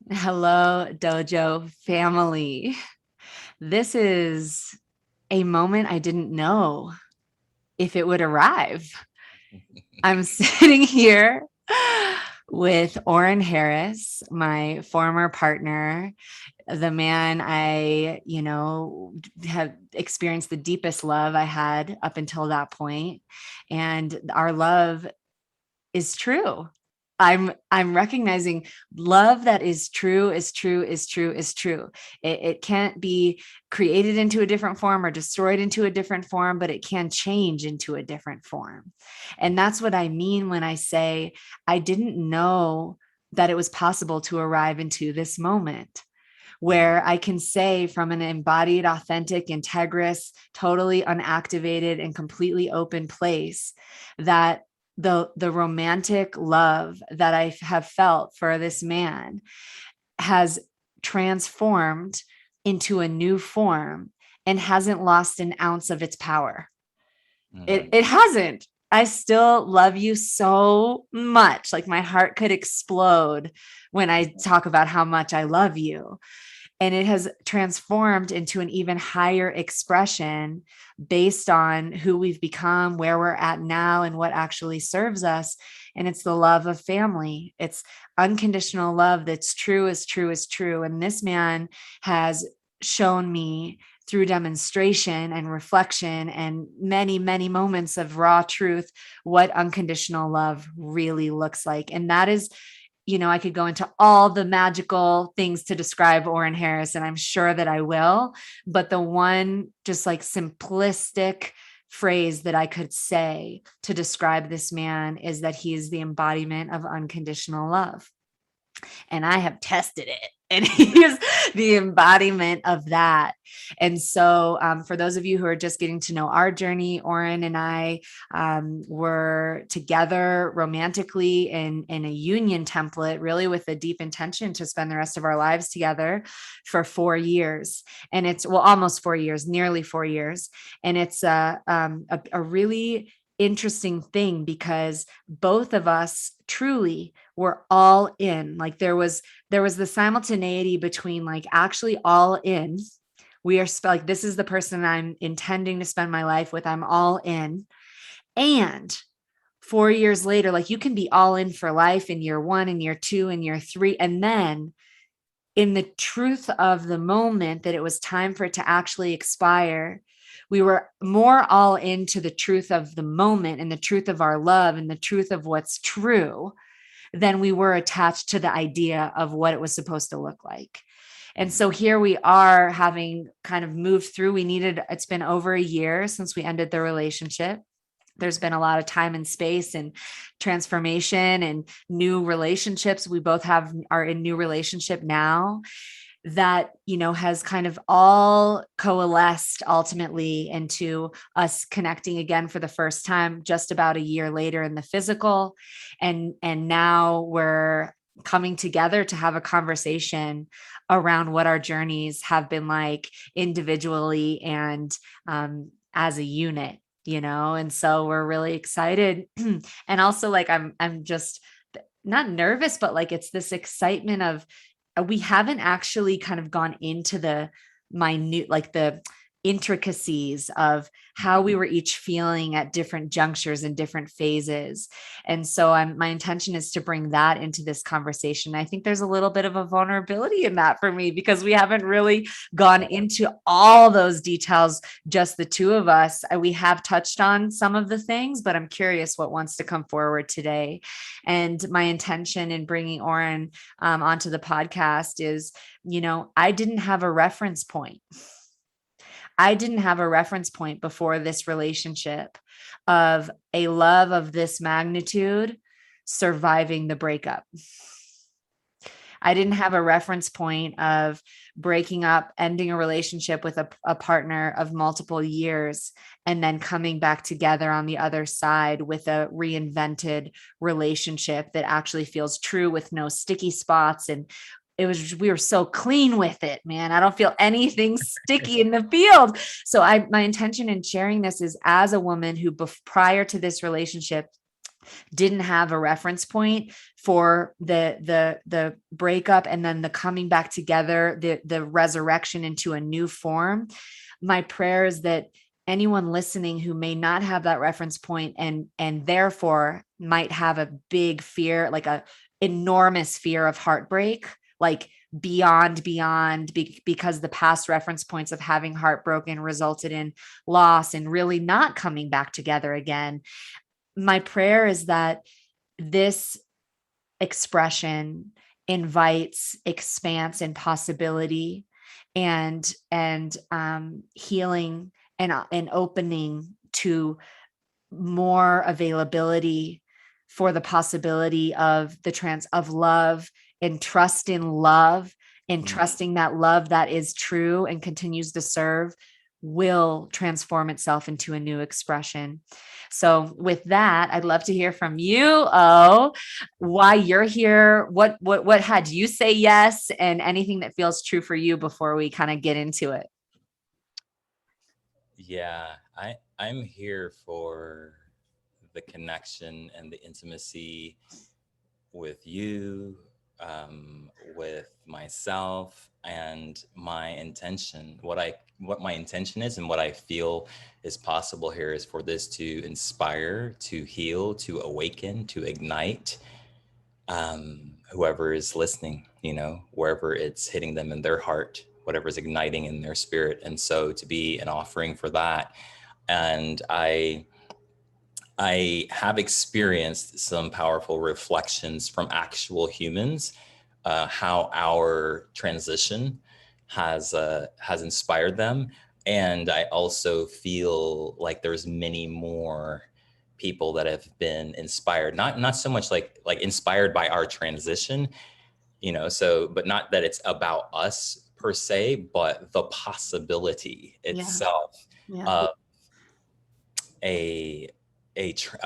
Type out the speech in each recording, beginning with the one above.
Hello, Dojo family. This is a moment I didn't know if it would arrive. I'm sitting here with Oren Harris, my former partner, the man have experienced the deepest love I had up until that point. And our love is true. I'm recognizing love that is true is true is true is true. It can't be created into a different form or destroyed into a different form, but it can change into a different form. And that's what I mean when I say I didn't know that it was possible to arrive into this moment where I can say from an embodied, authentic, integrous, totally unactivated, and completely open place that the romantic love that I have felt for this man has transformed into a new form and hasn't lost an ounce of its power. It hasn't. I still love you so much. Like my heart could explode when I talk about how much I love you. And it has transformed into an even higher expression based on who we've become, where we're at now, and what actually serves us. And it's the love of family. It's unconditional love that's true as true as true. And this man has shown me through demonstration and reflection and many, many moments of raw truth what unconditional love really looks like. And that is, I could go into all the magical things to describe Oren Harris, and I'm sure that I will. But the one just like simplistic phrase that I could say to describe this man is that he is the embodiment of unconditional love. And I have tested it. And he is the embodiment of that. And so, for those of you who are just getting to know our journey, Oren and I were together romantically in a union template, really with a deep intention to spend the rest of our lives together for 4 years. And it's, well, almost 4 years, nearly 4 years. And it's a really interesting thing because both of us truly were all in. Like there was the simultaneity between like actually all in. We are like, this is the person I'm intending to spend my life with. I'm all in. And 4 years later, like you can be all in for life in year one and year two and year three. And then in the truth of the moment that it was time for it to actually expire, we were more all into the truth of the moment and the truth of our love and the truth of what's true than we were attached to the idea of what it was supposed to look like. And so here we are having kind of moved through. It's been over a year since we ended the relationship. There's been a lot of time and space and transformation and new relationships. We both are in new relationship now that, has kind of all coalesced ultimately into us connecting again for the first time, just about a year later in the physical. And now we're coming together to have a conversation around what our journeys have been like individually and as a unit, and so we're really excited. And also like I'm just not nervous, but like it's this excitement of we haven't actually kind of gone into the minute, like the intricacies of how we were each feeling at different junctures and different phases. And so my intention is to bring that into this conversation. I think there's a little bit of a vulnerability in that for me because we haven't really gone into all those details, just the two of us. We have touched on some of the things, but I'm curious what wants to come forward today. And my intention in bringing Oren onto the podcast is, I didn't have a reference point. I didn't have a reference point before this relationship of a love of this magnitude surviving the breakup. I didn't have a reference point of breaking up, ending a relationship with a partner of multiple years, and then coming back together on the other side with a reinvented relationship that actually feels true with no sticky spots. And we were so clean with it, man. I don't feel anything sticky in the field. So my intention in sharing this is as a woman who prior to this relationship didn't have a reference point for the breakup and then the coming back together, the resurrection into a new form. My prayer is that anyone listening who may not have that reference point and therefore might have a big fear, like a enormous fear of heartbreak, like beyond because the past reference points of having heartbroken resulted in loss and really not coming back together again. My prayer is that this expression invites expanse and possibility and healing and opening to more availability for the possibility of of love and trust in love and trusting that love that is true and continues to serve will transform itself into a new expression. So with that, I'd love to hear from you, why you're here, what had you say yes, and anything that feels true for you before we kind of get into it. Yeah, I'm here for the connection and the intimacy with you, with myself, and my intention. What my intention is and what I feel is possible here is for this to inspire, to heal, to awaken, to ignite whoever is listening, wherever it's hitting them in their heart, whatever's igniting in their spirit. And so to be an offering for that. And I have experienced some powerful reflections from actual humans, how our transition has inspired them. And I also feel like there's many more people that have been inspired, not so much like inspired by our transition, but not that it's about us per se, but the possibility itself of a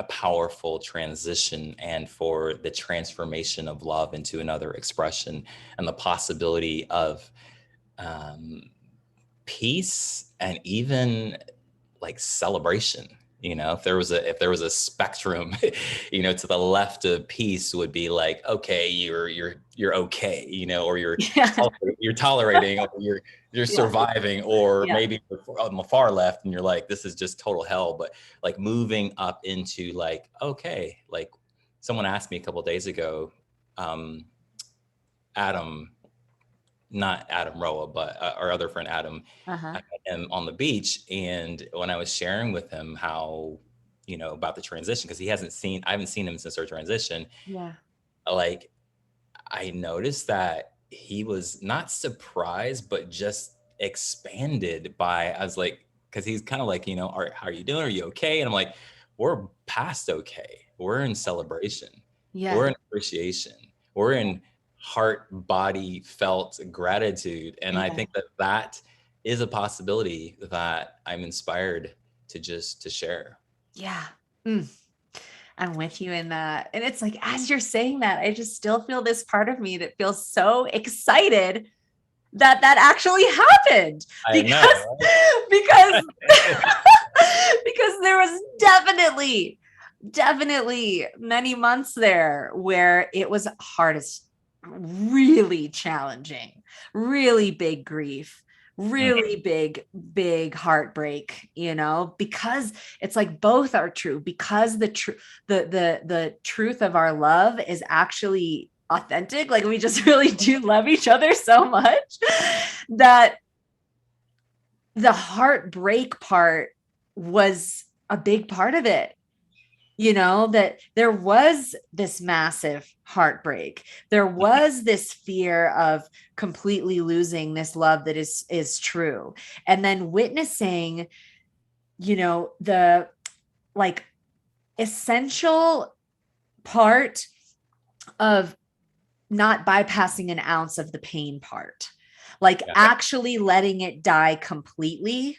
powerful transition, and for the transformation of love into another expression, and the possibility of peace and even like celebration. If there was a spectrum, to the left of peace would be like, okay, you're okay, or you're tolerating, or you're surviving, or maybe on the far left and you're like, this is just total hell. But like moving up into like, okay, like someone asked me a couple of days ago, Adam, not Adam Roa, but our other friend Adam, I met him on the beach. And when I was sharing with him how, about the transition, because I haven't seen him since our transition. Yeah. Like, I noticed that he was not surprised, but just expanded by, I was like, because he's kind of like, how are you doing? Are you okay? And I'm like, we're past okay. We're in celebration. Yeah. We're in appreciation. We're in heart, body, felt gratitude. And I think that is a possibility that I'm inspired to share. Yeah. I'm with you in that. And it's like, as you're saying that, I just still feel this part of me that feels so excited that actually happened. I know, right? Because there was definitely many months there where it was hardest, really challenging, really big grief, really big heartbreak, because it's like both are true, because the truth of our love is actually authentic. Like we just really do love each other so much that the heartbreak part was a big part of it. That there was this massive heartbreak. There was this fear of completely losing this love that is true. And then witnessing, the like essential part of not bypassing an ounce of the pain part, like actually letting it die completely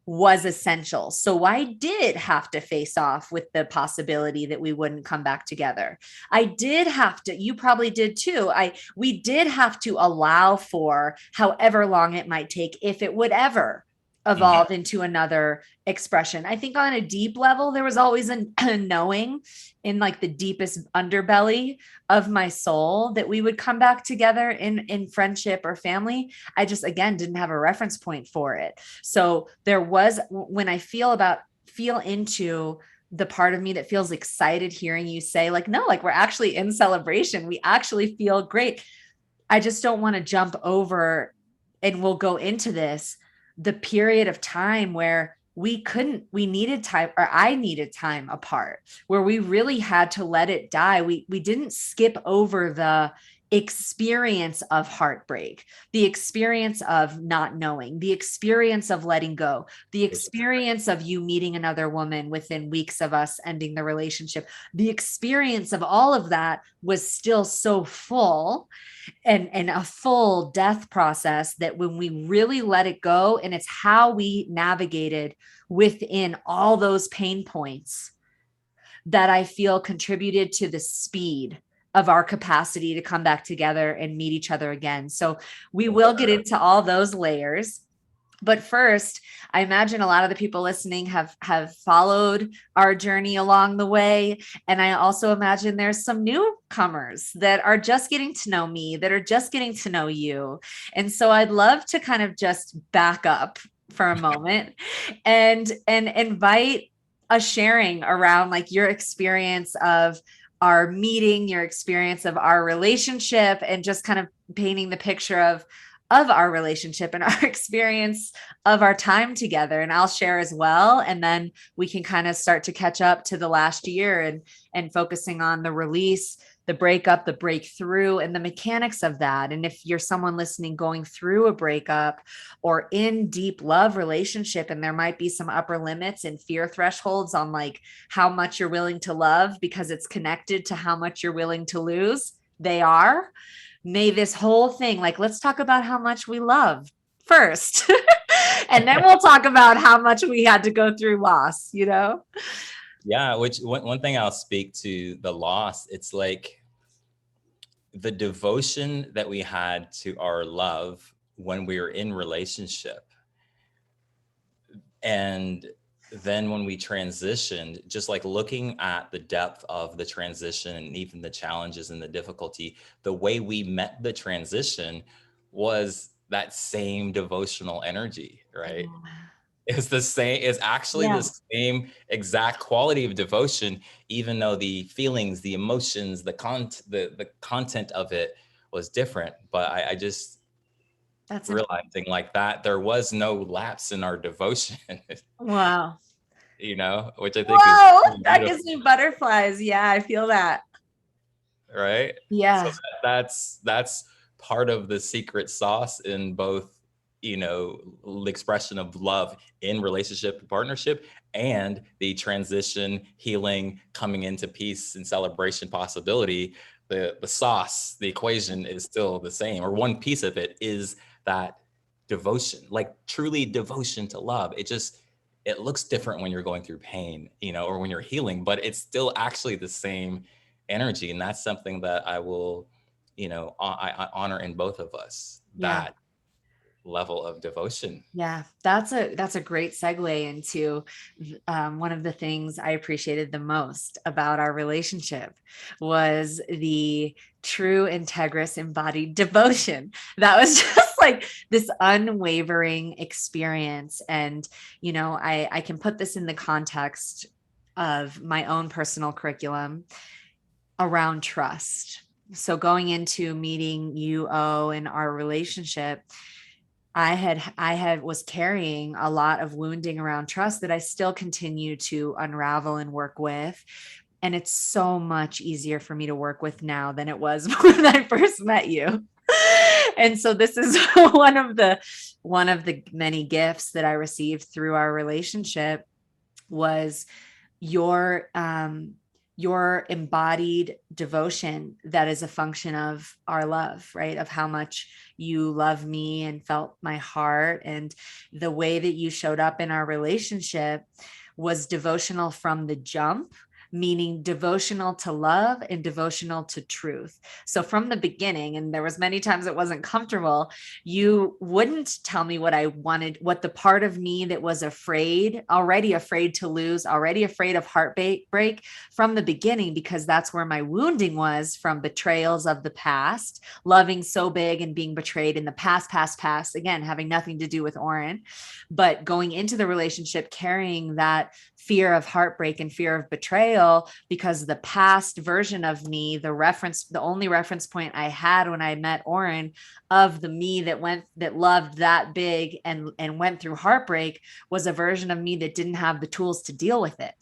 was essential. So I did have to face off with the possibility that we wouldn't come back together. I did have to, you probably did too. We did have to allow for however long it might take, if it would ever Mhm. evolve into another expression. I think on a deep level, there was always a knowing in like the deepest underbelly of my soul that we would come back together in friendship or family. I just again didn't have a reference point for it. So there was, when I feel into the part of me that feels excited hearing you say like, no, like we're actually in celebration, we actually feel great. I just don't want to jump over, and we'll go into this, the period of time where we needed time, or I needed time apart, where we really had to let it die. We didn't skip over the experience of heartbreak, the experience of not knowing, the experience of letting go, the experience of you meeting another woman within weeks of us ending the relationship. The experience of all of that was still so full, and a full death process, that when we really let it go, and it's how we navigated within all those pain points, that I feel contributed to the speed of our capacity to come back together and meet each other again. So we will get into all those layers. But first, I imagine a lot of the people listening have followed our journey along the way. And I also imagine there's some newcomers that are just getting to know me, that are just getting to know you. And so I'd love to kind of just back up for a moment and invite a sharing around like your experience of our meeting, your experience of our relationship, and just kind of painting the picture of our relationship and our experience of our time together. And I'll share as well. And then we can kind of start to catch up to the last year and focusing on the release, the breakup, the breakthrough, and the mechanics of that. And if you're someone listening going through a breakup or in deep love relationship, and there might be some upper limits and fear thresholds on like how much you're willing to love because it's connected to how much you're willing to lose, they are. May this whole thing, like, let's talk about how much we love first. And then we'll talk about how much we had to go through loss, you know? Yeah, which one thing I'll speak to the loss, it's like the devotion that we had to our love when we were in relationship. And then when we transitioned, just like looking at the depth of the transition and even the challenges and the difficulty, the way we met the transition was that same devotional energy, right? It's the same, it's actually Yeah. the same exact quality of devotion, even though the feelings, the emotions, the content of it was different. But I just That's a realizing like that there was no lapse in our devotion, wow. which I think is Whoa, really that gives beautiful, me butterflies. Yeah, I feel that. right? So Yeah. that's part of the secret sauce in both, the expression of love in relationship and partnership, and the transition, healing, coming into peace and celebration possibility. The sauce, the equation is still the same, or one piece of it is that devotion, like truly devotion to love. It looks different when you're going through pain, or when you're healing, but it's still actually the same energy. And that's something that I will, I honor in both of us, Yeah. that level of devotion. Yeah, that's a great segue into one of the things I appreciated the most about our relationship was the true integrous embodied devotion. That was just like this unwavering experience. And I can put this in the context of my own personal curriculum around trust. So going into meeting you, O, and our relationship, I had was carrying a lot of wounding around trust that I still continue to unravel and work with. And it's so much easier for me to work with now than it was when I first met you. And so this is one of the many gifts that I received through our relationship was your your embodied devotion that is a function of our love, right? Of how much you love me and felt my heart. And the way that you showed up in our relationship was devotional from the jump, meaning devotional to love and devotional to truth. So from the beginning, and there was many times it wasn't comfortable, you wouldn't tell me what I wanted, what the part of me that was afraid, already afraid to lose, already afraid of heartbreak from the beginning, because that's where my wounding was, from betrayals of the past, loving so big and being betrayed in the past, again, having nothing to do with Oren, but going into the relationship carrying that fear of heartbreak and fear of betrayal, because the past version of me, the only reference point I had when I met Oren of the me that loved that big and went through heartbreak, was a version of me that didn't have the tools to deal with it.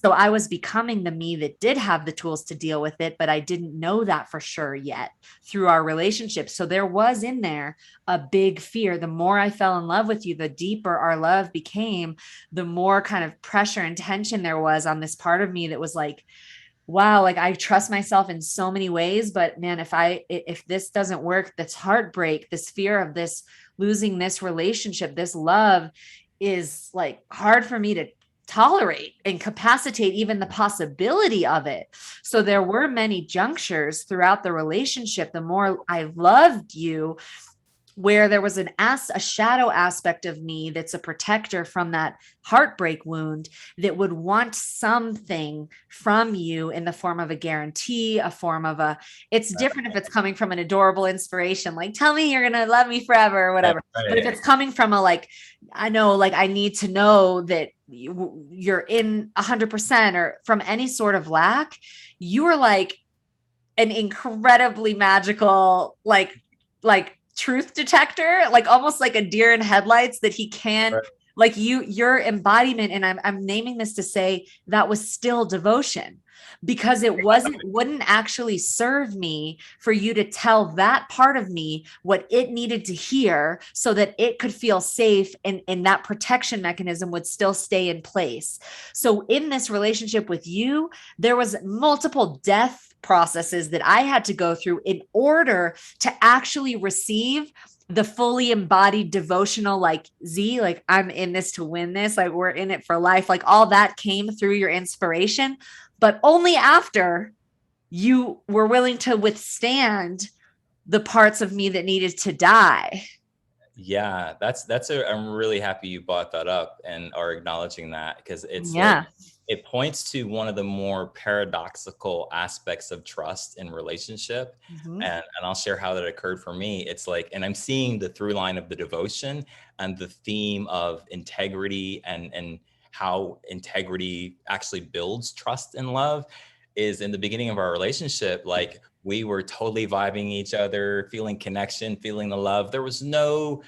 So I was becoming the me that did have the tools to deal with it, but I didn't know that for sure yet through our relationship. So there was in there a big fear. The more I fell in love with you, the deeper our love became, the more kind of pressure and tension there was on this part of me that was like, wow, like I trust myself in so many ways, but man, if this doesn't work, this heartbreak, this fear of this, losing this relationship, this love is like hard for me to tolerate, incapacitate even the possibility of it. So there were many junctures throughout the relationship, the more I loved you, where there was a shadow aspect of me that's a protector from that heartbreak wound, that would want something from you in the form of a guarantee, a form of it's different if it's coming from an adorable inspiration, like tell me you're going to love me forever or whatever. But if it's coming from I know, like I need to know that you're in 100%, or from any sort of lack, you are like an incredibly magical, like truth detector, like almost like a deer in headlights, that he can, like your embodiment. And I'm naming this to say that was still devotion, because it wouldn't actually serve me for you to tell that part of me what it needed to hear so that it could feel safe, and that protection mechanism would still stay in place. So in this relationship with you, there was multiple death processes that I had to go through in order to actually receive the fully embodied devotional, like Z, like I'm in this to win this, like we're in it for life, like all that came through your inspiration, but only after you were willing to withstand the parts of me that needed to die. Yeah, I'm really happy you brought that up and are acknowledging that, because it's Yeah. like, it points to one of the more paradoxical aspects of trust in relationship. Mm-hmm. And I'll share how that occurred for me. It's like, and I'm seeing the through line of the devotion and the theme of integrity, and how integrity actually builds trust and love, is in the beginning of our relationship. Like, we were totally vibing each other, feeling connection, feeling the love. There was no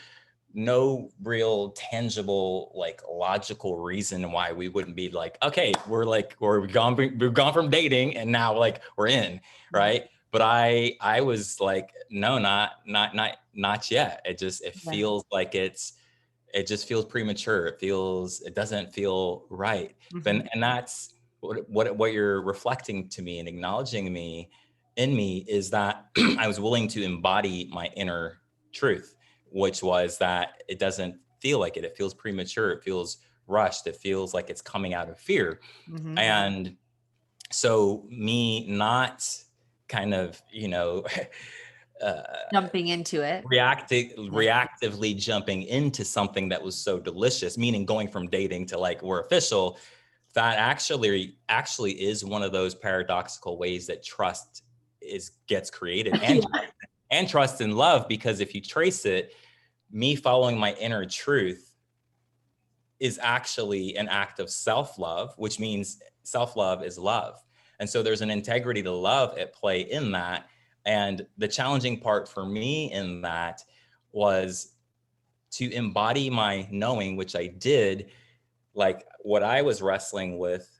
real tangible, like logical reason why we wouldn't be like, okay, we've gone from dating and now like we're in, right? But I was like, no, not yet. It feels like it just feels premature. It doesn't feel right. Mm-hmm. And that's what you're reflecting to me and acknowledging in me, is that I was willing to embody my inner truth, which was that it doesn't feel like it. It feels premature. It feels rushed. It feels like it's coming out of fear. Mm-hmm. And so me not kind of, Jumping into it. reactively jumping into something that was so delicious, meaning going from dating to like we're official, that actually is one of those paradoxical ways that trust gets created, and trust and love. Because if you trace it, me following my inner truth is actually an act of self-love, which means self-love is love. And so there's an integrity to love at play in that. And the challenging part for me in that was to embody my knowing, which I did. Like, what I was wrestling with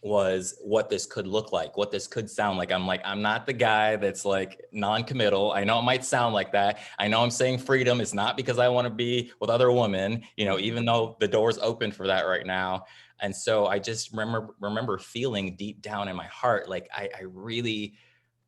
was what this could look like, what this could sound like. I'm not the guy that's like non-committal. I know it might sound like that. I know I'm saying freedom is not because I want to be with other women, even though the door's open for that right now. And so I just remember feeling deep down in my heart, like I really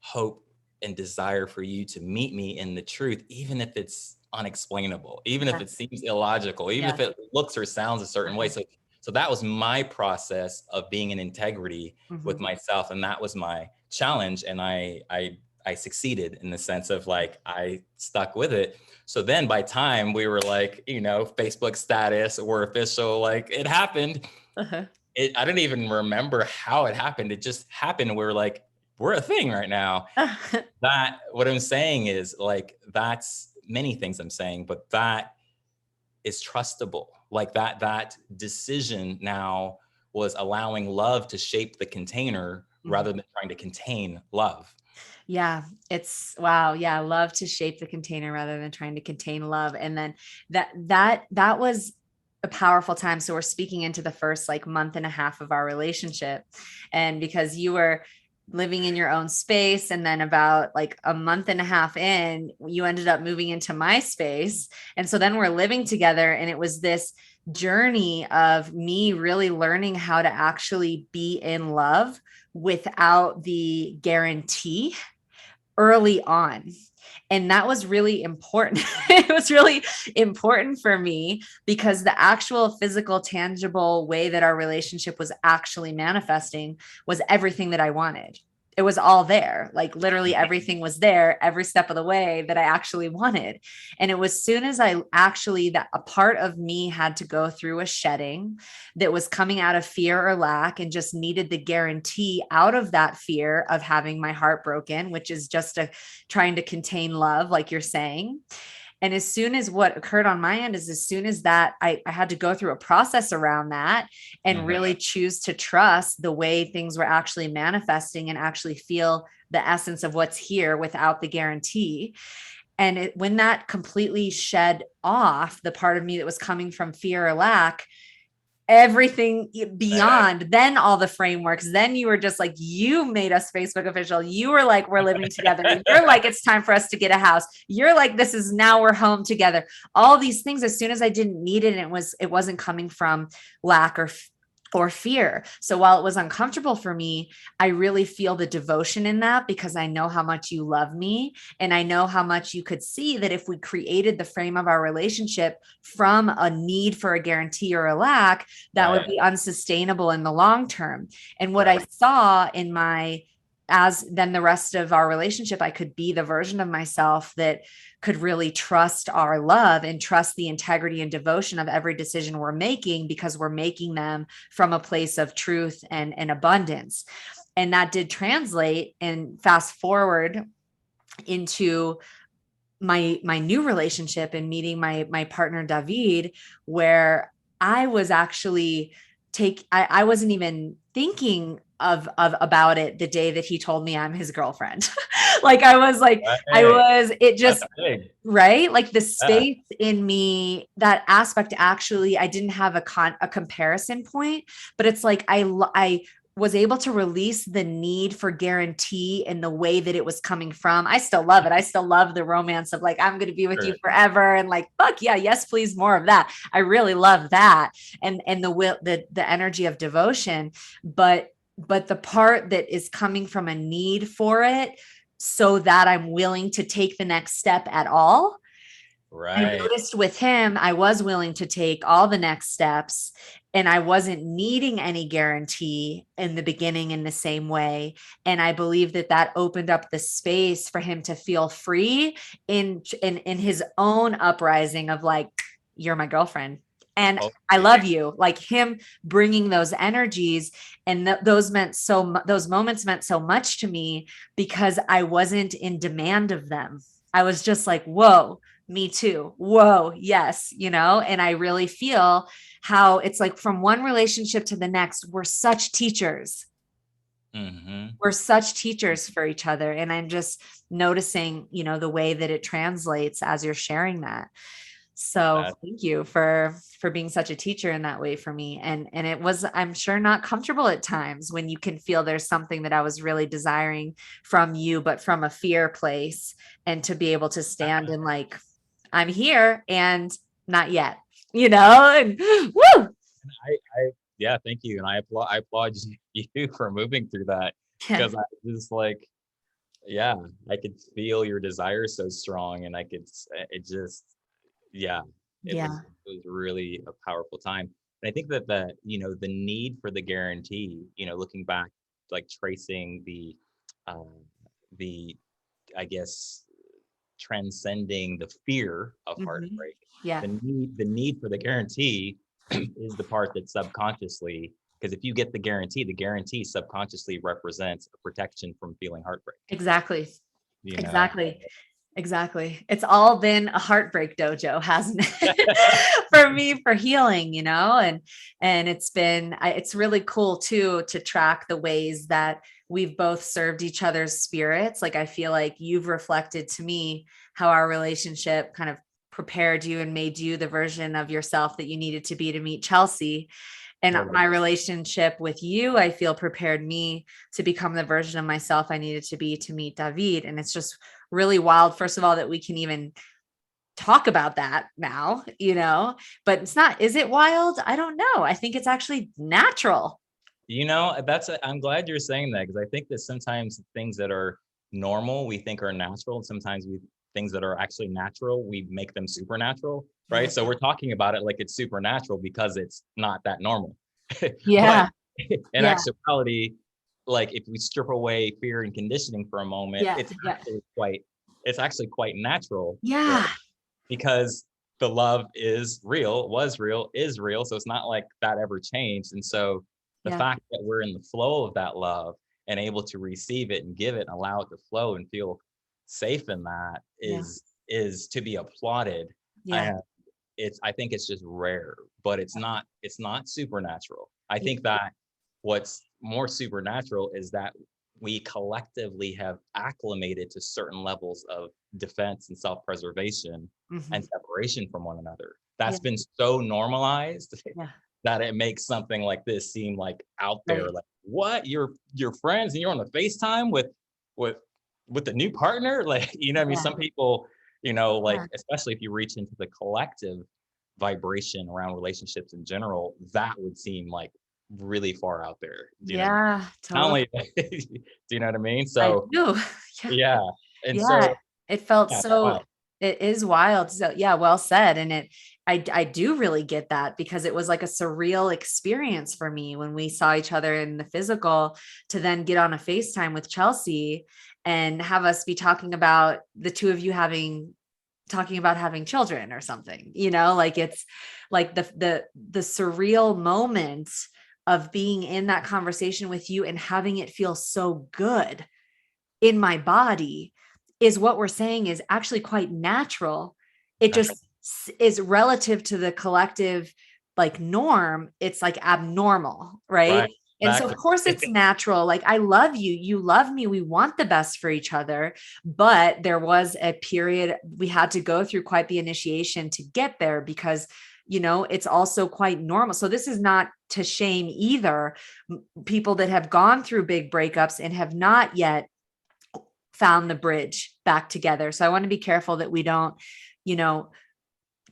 hope and desire for you to meet me in the truth, even if it's unexplainable, even if it seems illogical, even if it looks or sounds a certain way. So So that was my process of being in integrity with Mhm. myself. And that was my challenge. And I succeeded in the sense of like, I stuck with it. So then by time we were like, Facebook status or official, like it happened. Uh-huh. I don't even remember how it happened. It just happened. We were like, we're a thing right now. That what I'm saying is like, that's many things I'm saying, but that is trustable. Like that decision now was allowing love to shape the container Mhm. rather than trying to contain love. Yeah, it's wow. Yeah, love to shape the container rather than trying to contain love. And then that was a powerful time. So we're speaking into the first like month and a half of our relationship. And because you were living in your own space, and then about like a month and a half in, you ended up moving into my space. And so then we're living together, and it was this journey of me really learning how to actually be in love without the guarantee early on. And that was really important. It was really important for me because the actual physical, tangible way that our relationship was actually manifesting was everything that I wanted. It was all there. Like literally everything was there every step of the way that I actually wanted. And it was soon as I actually, that a part of me had to go through a shedding that was coming out of fear or lack and just needed the guarantee out of that fear of having my heart broken, which is just a trying to contain love, like you're saying. And as soon as what occurred on my end is as soon as that, I had to go through a process around that and Mhm. really choose to trust the way things were actually manifesting and actually feel the essence of what's here without the guarantee. And when that completely shed off the part of me that was coming from fear or lack, everything beyond then all the frameworks, then you were just like, you made us Facebook official, you were like, we're living together, you're like, it's time for us to get a house, you're like, this is now we're home together, all these things. As soon as I didn't need it, and it wasn't coming from lack or fear. So while it was uncomfortable for me, I really feel the devotion in that because I know how much you love me. And I know how much you could see that if we created the frame of our relationship from a need for a guarantee or a lack, that would Right. be unsustainable in the long term. And what I Right. saw in my as then the rest of our relationship, I could be the version of myself that could really trust our love and trust the integrity and devotion of every decision we're making because we're making them from a place of truth and abundance. And that did translate. And fast forward into my new relationship and meeting my partner David, where I was actually I wasn't even thinking of about it the day that he told me I'm his girlfriend. Like I Right. was it That's just big. right, like the Yeah. space in me, that aspect, actually I didn't have a comparison point, but it's like I was able to release the need for guarantee in the way that it was coming from. I still love it. I still love the romance of like, I'm going to be with you Sure. forever. And like, fuck yeah, yes, please, more of that. I really love that. And the will, the energy of devotion, but the part that is coming from a need for it so that I'm willing to take the next step at all. I Right. noticed with him, I was willing to take all the next steps and I wasn't needing any guarantee in the beginning in the same way. And I believe that that opened up the space for him to feel free in his own uprising of like, you're my girlfriend. And I Totally. love you, like him bringing those energies. And those moments meant so much to me because I wasn't in demand of them. I was just like, whoa, me too. Whoa, yes, and I really feel how it's like from one relationship to the next, we're such teachers. Hmm. We're such teachers for each other. And I'm just noticing, the way that it translates as you're sharing that. So That, thank you for being such a teacher in that way for me. And it was, I'm sure, not comfortable at times when you can feel there's something that I was really desiring from you, but from a fear place, and to be able to stand in like, I'm here and not yet, and woo. yeah, thank you. And I applaud you for moving through that Yeah. because I just like, yeah, I could feel your desire so strong and it just, yeah, it was, Yeah. it was really a powerful time. And I think that the need for the guarantee, looking back, like tracing uh, the, I guess, transcending the fear of Mhm. heartbreak. Yeah, The need for the guarantee is the part that subconsciously, because if you get the guarantee subconsciously represents a protection from feeling heartbreak, exactly. you know? Exactly. Exactly. It's all been a heartbreak dojo, hasn't it? For me, for healing, and it's really cool too to track the ways that we've both served each other's spirits. Like I feel like you've reflected to me how our relationship kind of prepared you and made you the version of yourself that you needed to be to meet Chelsea. And Totally. my relationship with you, I feel prepared me to become the version of myself I needed to be to meet David. And it's just really wild, first of all, that we can even talk about that now, but it's not, is it wild? I don't know. I think it's actually natural. I'm glad you're saying that, because I think that sometimes things that are normal we think are natural, and sometimes things that are actually natural we make them supernatural, right? So we're talking about it like it's supernatural because it's not that normal. But Yeah. in Yeah. actuality, like if we strip away fear and conditioning for a moment, Yeah. it's Yeah. actually quite natural, right? Yeah. Because the love is real, was real, is real. So it's not like that ever changed. And so the Yeah. fact that we're in the flow of that love and able to receive it and give it and allow it to flow and feel safe in that Yeah. is to be applauded. Yeah. And I think it's just rare, but it's not supernatural. I Yeah. think that what's more supernatural is that we collectively have acclimated to certain levels of defense and self-preservation and Mhm. separation from one another. Yeah. That's been so normalized Yeah. that it makes something like this seem like out there. Right. Like, what? You're friends and you're on the FaceTime with with the new partner? Like, what I mean? Yeah. Some people, like, Yeah. especially if you reach into the collective vibration around relationships in general, that would seem like really far out there. Do you know what I mean? Yeah. Not Totally. only do you know what I mean? I So do. Yeah. yeah. And Yeah, so it felt yeah, so, wow. it is wild. So yeah, well said. And I do really get that because it was like a surreal experience for me when we saw each other in the physical, to then get on a FaceTime with Chelsea and have us be talking about the two of you talking about having children or something, like it's like the surreal moment of being in that conversation with you and having it feel so good in my body is what we're saying is actually quite natural. It Natural. just is relative to the collective like norm. It's like abnormal, right? Right. And so, of Exactly. course, it's natural. Like, I love you. You love me. We want the best for each other. But there was a period we had to go through quite the initiation to get there because, it's also quite normal. So, this is not to shame either people that have gone through big breakups and have not yet found the bridge back together. So I want to be careful that we don't, you know,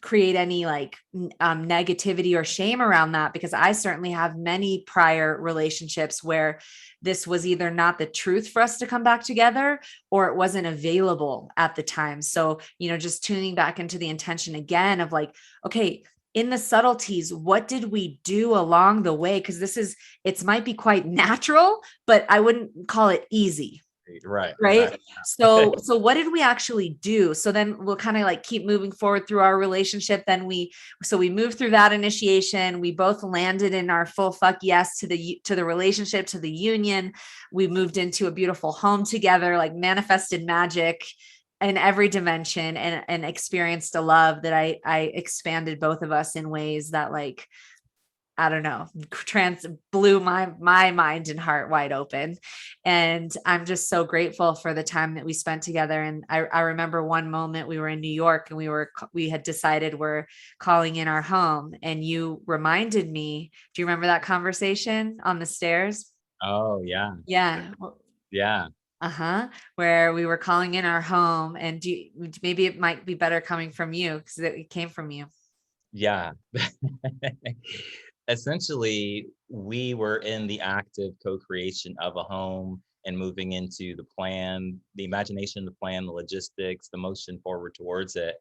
create any like negativity or shame around that, because I certainly have many prior relationships where this was either not the truth for us to come back together or it wasn't available at the time. So, just tuning back into the intention again of like, okay, in the subtleties, what did we do along the way? Because it might be quite natural, but I wouldn't call it easy. Right. Right. Exactly. So what did we actually do? So then we'll kind of like keep moving forward through our relationship. We moved through that initiation. We both landed in our full fuck yes to the relationship, to the union. We moved into a beautiful home together, like manifested magic in every dimension, and experienced a love that I expanded both of us in ways that, like, I don't know, blew my mind and heart wide open. And I'm just so grateful for the time that we spent together. And I remember one moment we were in New York and we had decided we're calling in our home. And you reminded me, do you remember that conversation on the stairs? Oh yeah. Yeah. Yeah. Uh-huh. Where we were calling in our home, and maybe it might be better coming from you because it came from you. Yeah. Essentially, we were in the active co-creation of a home and moving into the plan, the imagination, the plan, the logistics, the motion forward towards it.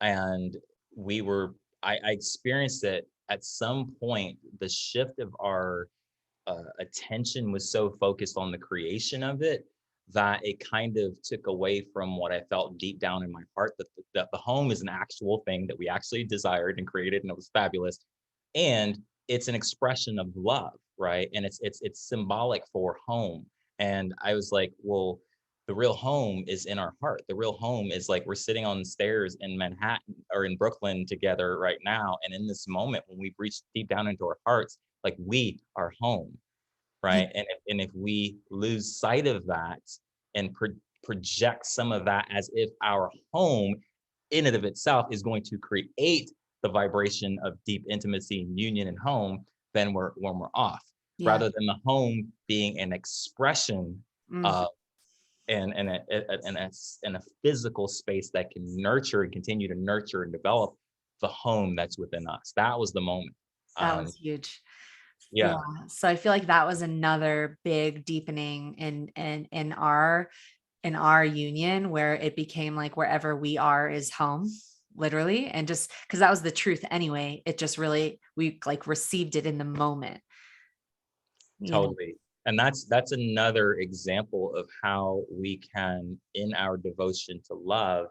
And we were, I experienced it at some point, the shift of our attention was so focused on the creation of it that it kind of took away from what I felt deep down in my heart, that the home is an actual thing that we actually desired and created, and it was fabulous. And it's an expression of love, right? And it's symbolic for home. And I was like, well, the real home is in our heart. The real home is like we're sitting on the stairs in Manhattan or in Brooklyn together right now. And in this moment, when we've reached deep down into our hearts, like we are home, right? And if we lose sight of that and project some of that as if our home in and of itself is going to create the vibration of deep intimacy and union and home, then we're off. Yeah. Rather than the home being an expression Mm. of and a physical space that can nurture and continue to nurture and develop the home that's within us. That was the moment. That was huge. Yeah. Yeah, So I feel like that was another big deepening in our union, where it became like wherever we are is home, literally. And just because that was the truth anyway, it just really, we like received it in the moment, you know. totally. And that's another example of how we can, in our devotion to love,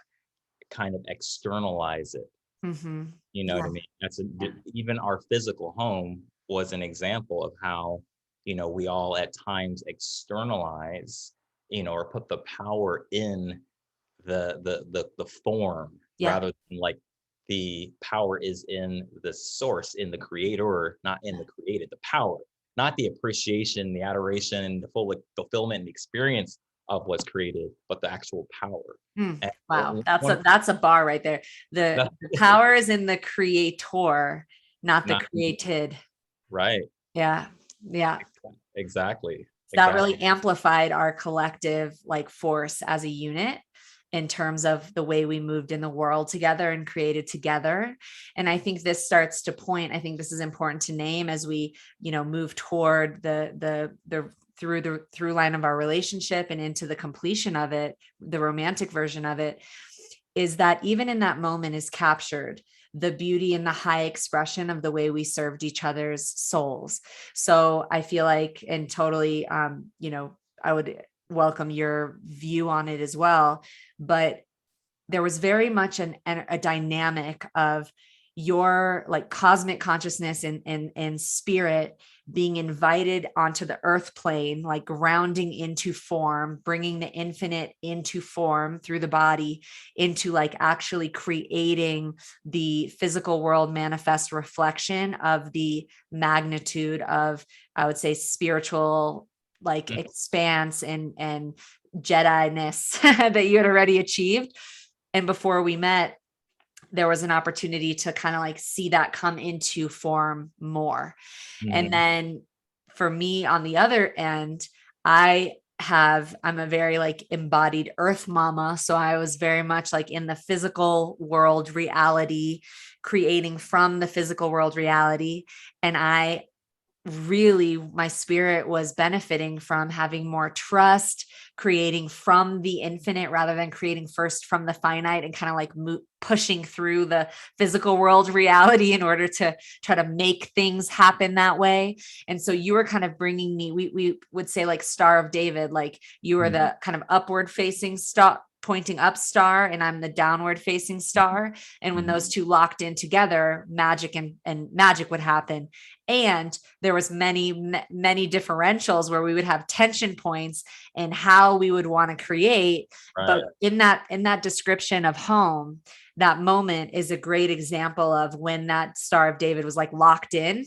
kind of externalize it. Mm-hmm. You know what I Yeah. mean? Yeah. Even our physical home was an example of how, we all at times externalize, or put the power in the form, Yeah. rather than like the power is in the source, in the creator, not in the created. The power, not the appreciation, the adoration, the full fulfillment and experience of what's created, but the actual power. Mm. And Wow. one, That's a bar right there. The power is in the creator, not the not created. right. Yeah. Yeah. Exactly. That Exactly. really amplified our collective like force as a unit in terms of the way we moved in the world together and created together. And I think this starts to point, I think this is important to name as we, move toward the through the through line of our relationship and into the completion of it, the romantic version of it, is that even in that moment is captured the beauty and the high expression of the way we served each other's souls. So I feel like, and totally, I would welcome your view on it as well. But there was very much a dynamic of your like cosmic consciousness and spirit being invited onto the earth plane, like grounding into form, bringing the infinite into form through the body, into like actually creating the physical world manifest reflection of the magnitude of, I would say, spiritual like Mm. expanse and Jedi-ness that you had already achieved. And before we met, there was an opportunity to kind of like see that come into form more. And Mhm. then for me on the other end, I'm a very like embodied earth mama. So I was very much like in the physical world reality, creating from the physical world reality. And I really, my spirit was benefiting from having more trust, creating from the infinite rather than creating first from the finite, and kind of like pushing through the physical world reality in order to try to make things happen that way. And so you were kind of bringing me, we would say like Star of David, like you were Mhm. the kind of upward facing star, pointing up star, and I'm the downward facing star. And when Mhm. those two locked in together, magic and magic would happen. And there was many differentials where we would have tension points in how we would want to create. But Right. in that description of home, that moment is a great example of when that Star of David was like locked in,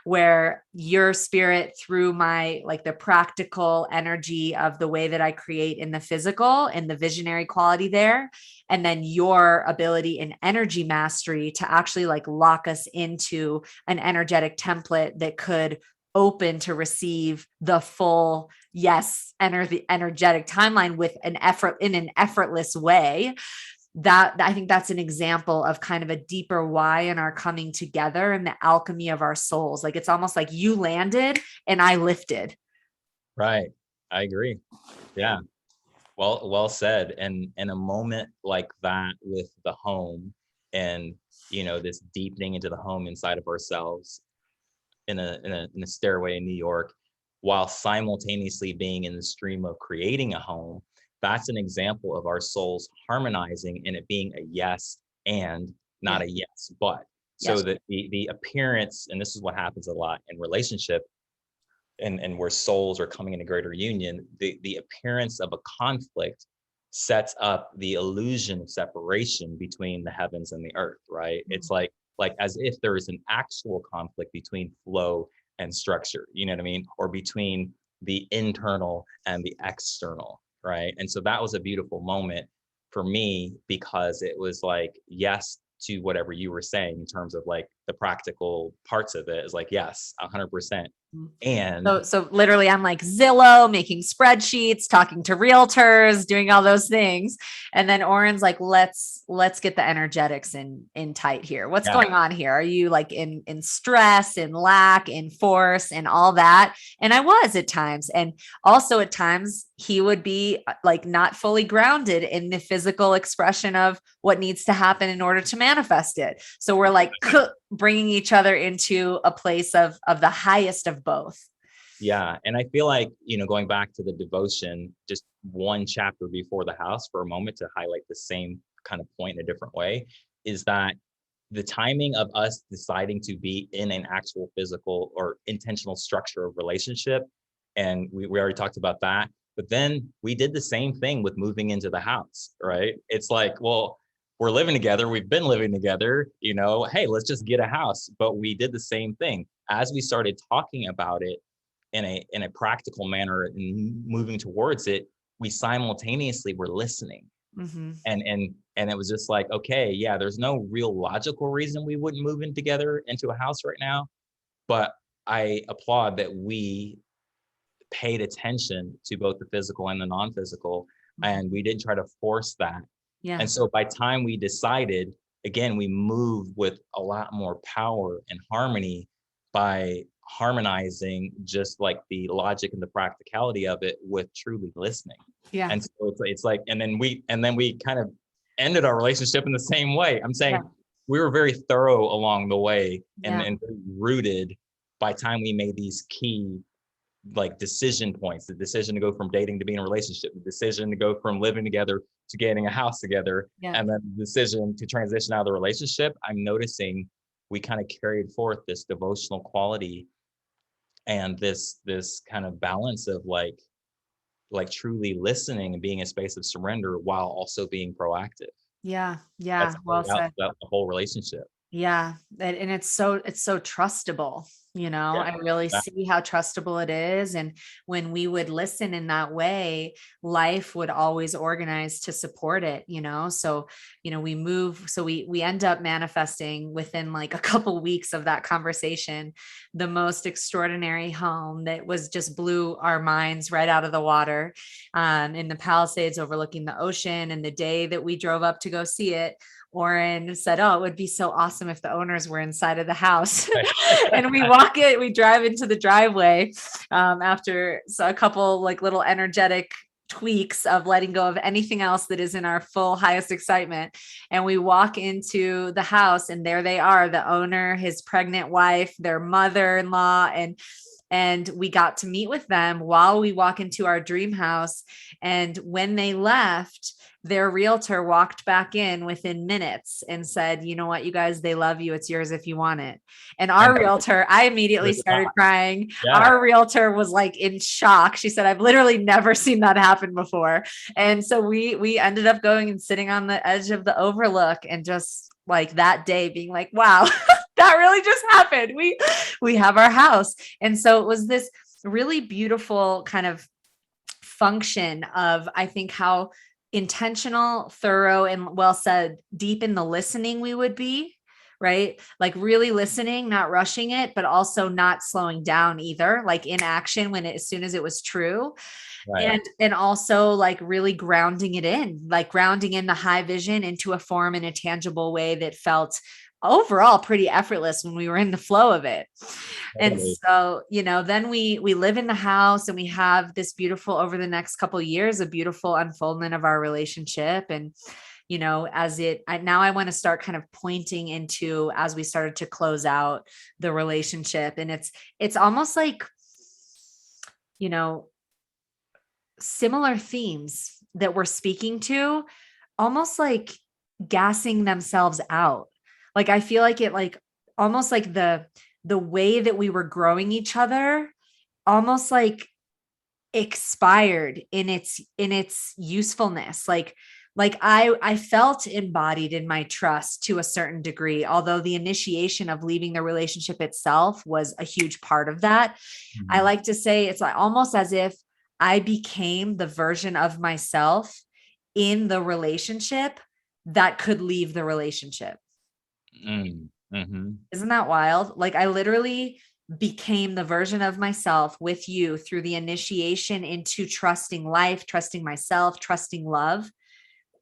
where your spirit through my like the practical energy of the way that I create in the physical and the visionary quality there, and then your ability and energy mastery to actually like lock us into an energetic template that could open to receive the full yes enter the energetic timeline with an effort in an effortless way. That I think that's an example of kind of a deeper why in our coming together and the alchemy of our souls. Like it's almost like you landed and I lifted. Right. I agree. Yeah. Well said. And in a moment like that with the home, and, this deepening into the home inside of ourselves in a stairway in New York, while simultaneously being in the stream of creating a home. That's an example of our souls harmonizing and it being a yes and, not Yeah. a yes but. So Yes. that the appearance, and this is what happens a lot in relationship, and where souls are coming into greater union, the appearance of a conflict sets up the illusion of separation between the heavens and the earth, right? It's like as if there is an actual conflict between flow and structure, you know what I mean? Or between the internal and the external, right? And so that was a beautiful moment for me, because it was like, yes to whatever you were saying in terms of like the practical parts of it, is like, yes, 100%. Mhm. And So literally I'm like Zillow, making spreadsheets, talking to realtors, doing all those things. And then Oren's like, let's get the energetics in tight here. What's yeah, going on here? Are you like in stress, in lack, in force, and all that? And I was at times. And also at times he would be like not fully grounded in the physical expression of what needs to happen in order to manifest it. So we're like bringing each other into a place of the highest of both. yeah. And I feel like, going back to the devotion, just one chapter before the house for a moment to highlight the same kind of point in a different way, is that the timing of us deciding to be in an actual physical or intentional structure of relationship. And we already talked about that. But then we did the same thing with moving into the house, right? It's like, well, we're living together. We've been living together, hey, let's just get a house. But we did the same thing. As we started talking about it in a practical manner and moving towards it, we simultaneously were listening. Mm-hmm. And it was just like, okay, yeah, there's no real logical reason we wouldn't move in together into a house right now, but I applaud that we paid attention to both the physical and the non-physical, and we didn't try to force that. Yeah. And so by time we decided, again, we moved with a lot more power and harmony by harmonizing just like the logic and the practicality of it with truly listening. Yeah. And so it's like, and then we kind of ended our relationship in the same way. I'm Yeah. saying we were very thorough along the way, Yeah. and very rooted by time we made these key like decision points, the decision to go from dating to being in a relationship, the decision to go from living together to getting a house together, Yeah. and then the decision to transition out of the relationship. I'm noticing we kind of carried forth this devotional quality and this kind of balance of like truly listening and being a space of surrender while also being proactive. Yeah. That's Yeah. Well played out said. throughout the whole relationship. Yeah. And it's so trustable. Yeah, I really that- see how trustable it is. And when we would listen in that way, life would always organize to support it, So, we move, so we end up manifesting within like a couple weeks of that conversation, the most extraordinary home that was just blew our minds right out of the water, in the Palisades overlooking the ocean. And the day that we drove up to go see it, Oren said, "Oh, it would be so awesome if the owners were inside of the house." And we drive into the driveway, after a couple like little energetic tweaks of letting go of anything else that is in our full highest excitement. And we walk into the house and there they are, the owner, his pregnant wife, their mother-in-law, and we got to meet with them while we walk into our dream house. And when they left, their realtor walked back in within minutes and said, "You know what, you guys, they love you. It's yours if you want it." And our and realtor, I immediately started crying. yeah, Our realtor was like in shock. She said, "I've literally never seen that happen before." And so we ended up going and sitting on the edge of the overlook and just like that day being like, wow, that really just happened. We have our house. And so it was this really beautiful kind of function of, I think, how intentional, thorough, and well said, deep in the listening we would be, right? Like really listening, not rushing it, but also not slowing down either, like in action as soon as it was true. right. And also like really grounding it in, like grounding in the high vision into a form in a tangible way that felt overall pretty effortless when we were in the flow of it. And Totally. so, then we live in the house and we have this beautiful, over the next couple of years, a beautiful unfoldment of our relationship. And now I want to start kind of pointing into, as we started to close out the relationship. And it's almost like, you know, similar themes that we're speaking to, almost like gassing themselves out. Like, I feel like it, like almost like the way that we were growing each other almost like expired in its usefulness. Like I felt embodied in my trust to a certain degree, although the initiation of leaving the relationship itself was a huge part of that. I like to say it's like almost as if I became the version of myself in the relationship that could leave the relationship. Mm-hmm. Isn't that wild? Like, I literally became the version of myself with you through the initiation into trusting life, trusting myself, trusting love,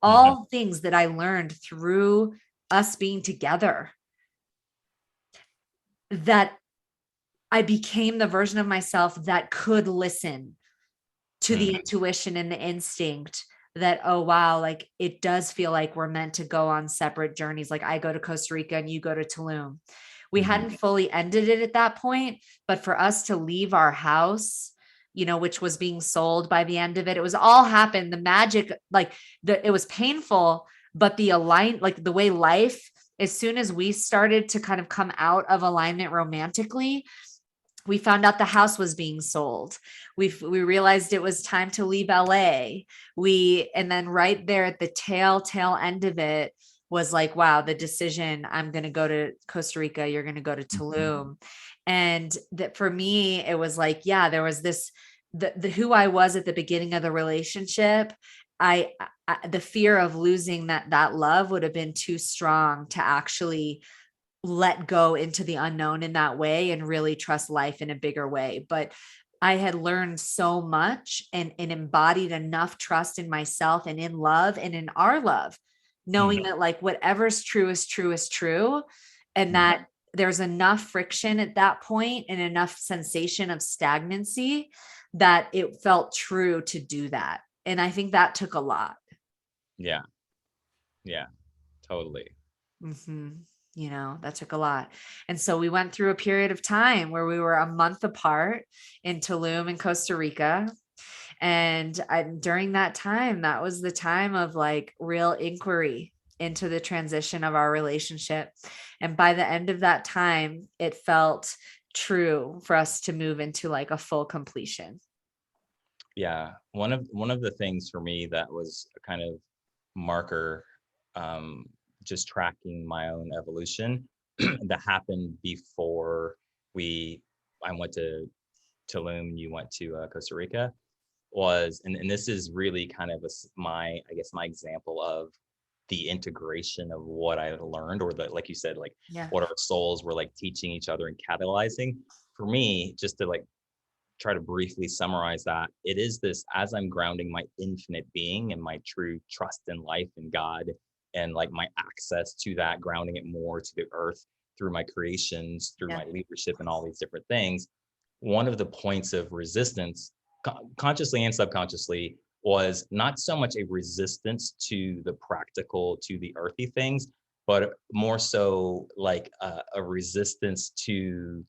all things that I learned through us being together, that I became the version of myself that could listen to the intuition and the instinct that, oh, wow, like it does feel like we're meant to go on separate journeys. Like I go to Costa Rica and you go to Tulum. We hadn't fully ended it at that point, but for us to leave our house, which was being sold by the end of it, it was all happened. The magic, like it was painful, but like the way life, as soon as we started to kind of come out of alignment romantically, we found out the house was being sold. We realized it was time to leave LA. And then right there at the tail end of it was like, wow, the decision, I'm going to go to Costa Rica. You're going to go to Tulum. And that for me, it was like, yeah, there was this, the who I was at the beginning of the relationship. The fear of losing that love would have been too strong to actually let go into the unknown in that way and really trust life in a bigger way. But I had learned so much and embodied enough trust in myself and in love and in our love, knowing that like whatever's true is true is true. And that there's enough friction at that point and enough sensation of stagnancy that it felt true to do that. And I think that took a lot. Yeah. Yeah, totally. That took a lot. And so we went through a period of time where we were a month apart in Tulum in Costa Rica. And during that time, that was the time of like real inquiry into the transition of our relationship. And by the end of that time, it felt true for us to move into like a full completion. Yeah. One of the things for me that was a kind of marker, just tracking my own evolution that happened before I went to Tulum, you went to Costa Rica, was, and this is really kind of my example of the integration of what I learned, or like you said, like what our souls were like teaching each other and catalyzing. For me, just to like try to briefly summarize that, it is this: as I'm grounding my infinite being and my true trust in life and God, and like my access to that, grounding it more to the earth through my creations, through my leadership and all these different things. One of the points of resistance, consciously and subconsciously, was not so much a resistance to the practical, to the earthy things, but more so like a resistance to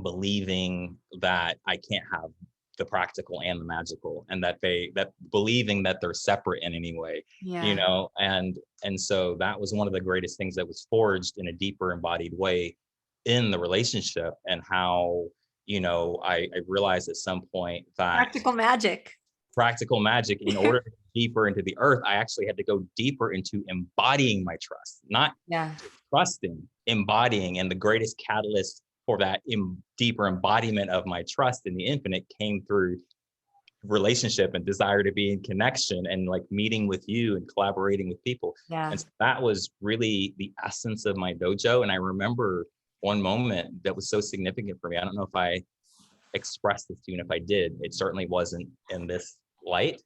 believing that I can't have the practical and the magical, and that believing that they're separate in any way, and so that was one of the greatest things that was forged in a deeper embodied way in the relationship. And how I realized at some point that practical magic, in order to go deeper into the earth, I actually had to go deeper into embodying my trust, not trusting, embodying. And the greatest catalyst for that deeper embodiment of my trust in the infinite came through relationship and desire to be in connection, and like meeting with you and collaborating with people. And so that was really the essence of my dojo. And I remember one moment that was so significant for me. I don't know if I expressed this to you, and if I did, it certainly wasn't in this light.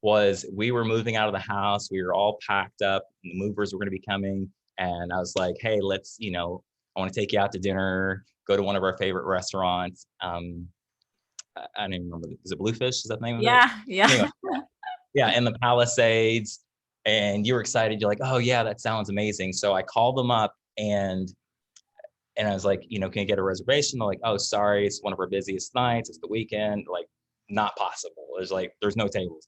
Was we were moving out of the house, we were all packed up, and the movers were going to be coming, and I was like, hey, let's, I want to take you out to dinner, go to one of our favorite restaurants. I don't even remember. Is it Bluefish? Is that the name of it? Yeah. Anyway, yeah, in the Palisades. and you were excited. You're like, oh yeah, that sounds amazing. So I called them up and I was like, can you get a reservation? They're like, oh, sorry, it's one of our busiest nights. It's the weekend. Like, not possible. There's no tables.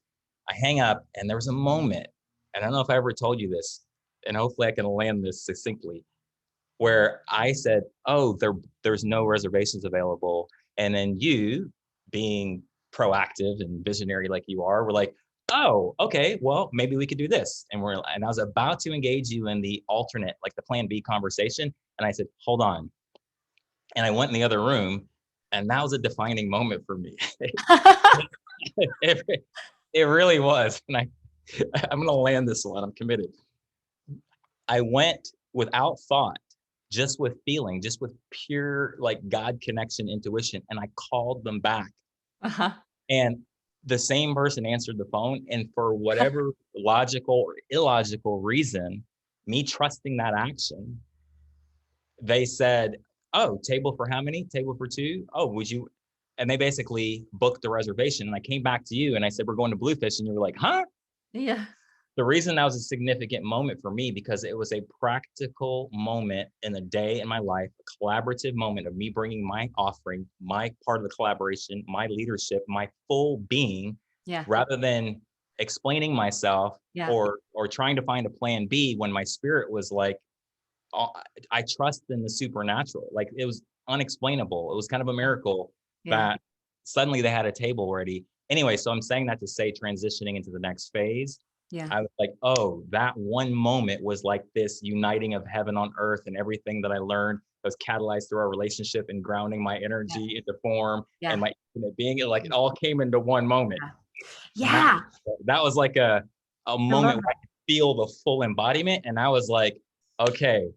I hang up, and there was a moment, and I don't know if I ever told you this, and hopefully I can land this succinctly, where I said, oh, there's no reservations available. And then you, being proactive and visionary like you are, were like, oh, okay, well, maybe we could do this. And I was about to engage you in the alternate, like the plan B conversation. And I said, hold on. And I went in the other room, and that was a defining moment for me. it, it really was. And I'm going to land this one. I'm committed. I went without thought, just with feeling, just with pure like God connection, intuition. And I called them back. Uh-huh. And the same person answered the phone. And for whatever logical or illogical reason, me trusting that action, they said, oh, table for how many? Table for two? Oh, would you? And they basically booked the reservation. And I came back to you and I said, we're going to Bluefish. And you were like, huh? Yeah. The reason that was a significant moment for me, because it was a practical moment in a day in my life, a collaborative moment of me bringing my offering, my part of the collaboration, my leadership, my full being, Yeah. rather than explaining myself Yeah. or trying to find a plan B, when my spirit was like, I trust in the supernatural. Like, it was unexplainable. It was kind of a miracle that suddenly they had a table ready. Anyway, so I'm saying that to say, transitioning into the next phase, I was like, oh, that one moment was like this uniting of heaven on earth, and everything that I learned was catalyzed through our relationship and grounding my energy into form and my infinite being. Like, it all came into one moment. Yeah. That was like a moment where I could feel the full embodiment. And I was like, okay,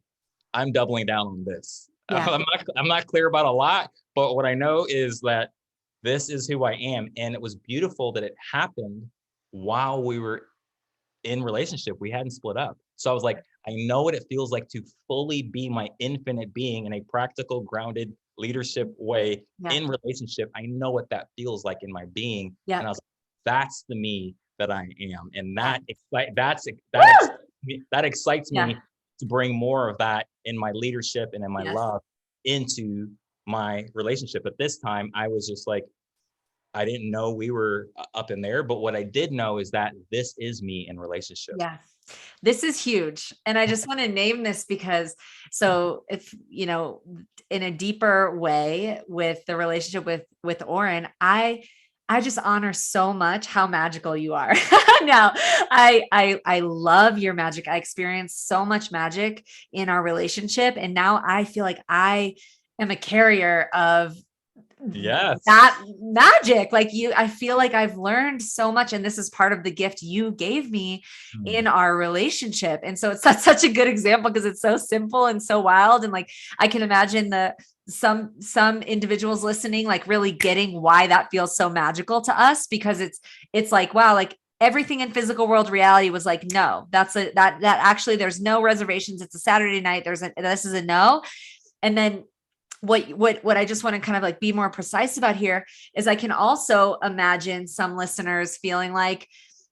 I'm doubling down on this. Yeah. I'm not clear about a lot, but what I know is that this is who I am. And it was beautiful that it happened while we were in relationship. We hadn't split up. So I was like, I know what it feels like to fully be my infinite being in a practical, grounded leadership way in relationship. I know what that feels like in my being. And I was like, that's the me that I am. And that excites me to bring more of that in my leadership and in my love into my relationship. But this time I was just like, I didn't know we were up in there, but what I did know is that this is me in relationship. Yeah. This is huge. And I just want to name this because, so if, in a deeper way with the relationship with Oren, I just honor so much how magical you are. Now, I love your magic. I experienced so much magic in our relationship. And now I feel like I am a carrier of that magic. Like I feel like I've learned so much, and this is part of the gift you gave me in our relationship. And so it's such a good example because it's so simple and so wild. And like, I can imagine some individuals listening, like really getting why that feels so magical to us, because it's like, wow, like everything in physical world reality was like, no, that actually there's no reservations. It's a Saturday night. This is a no. And then what I just want to kind of like be more precise about here is I can also imagine some listeners feeling like,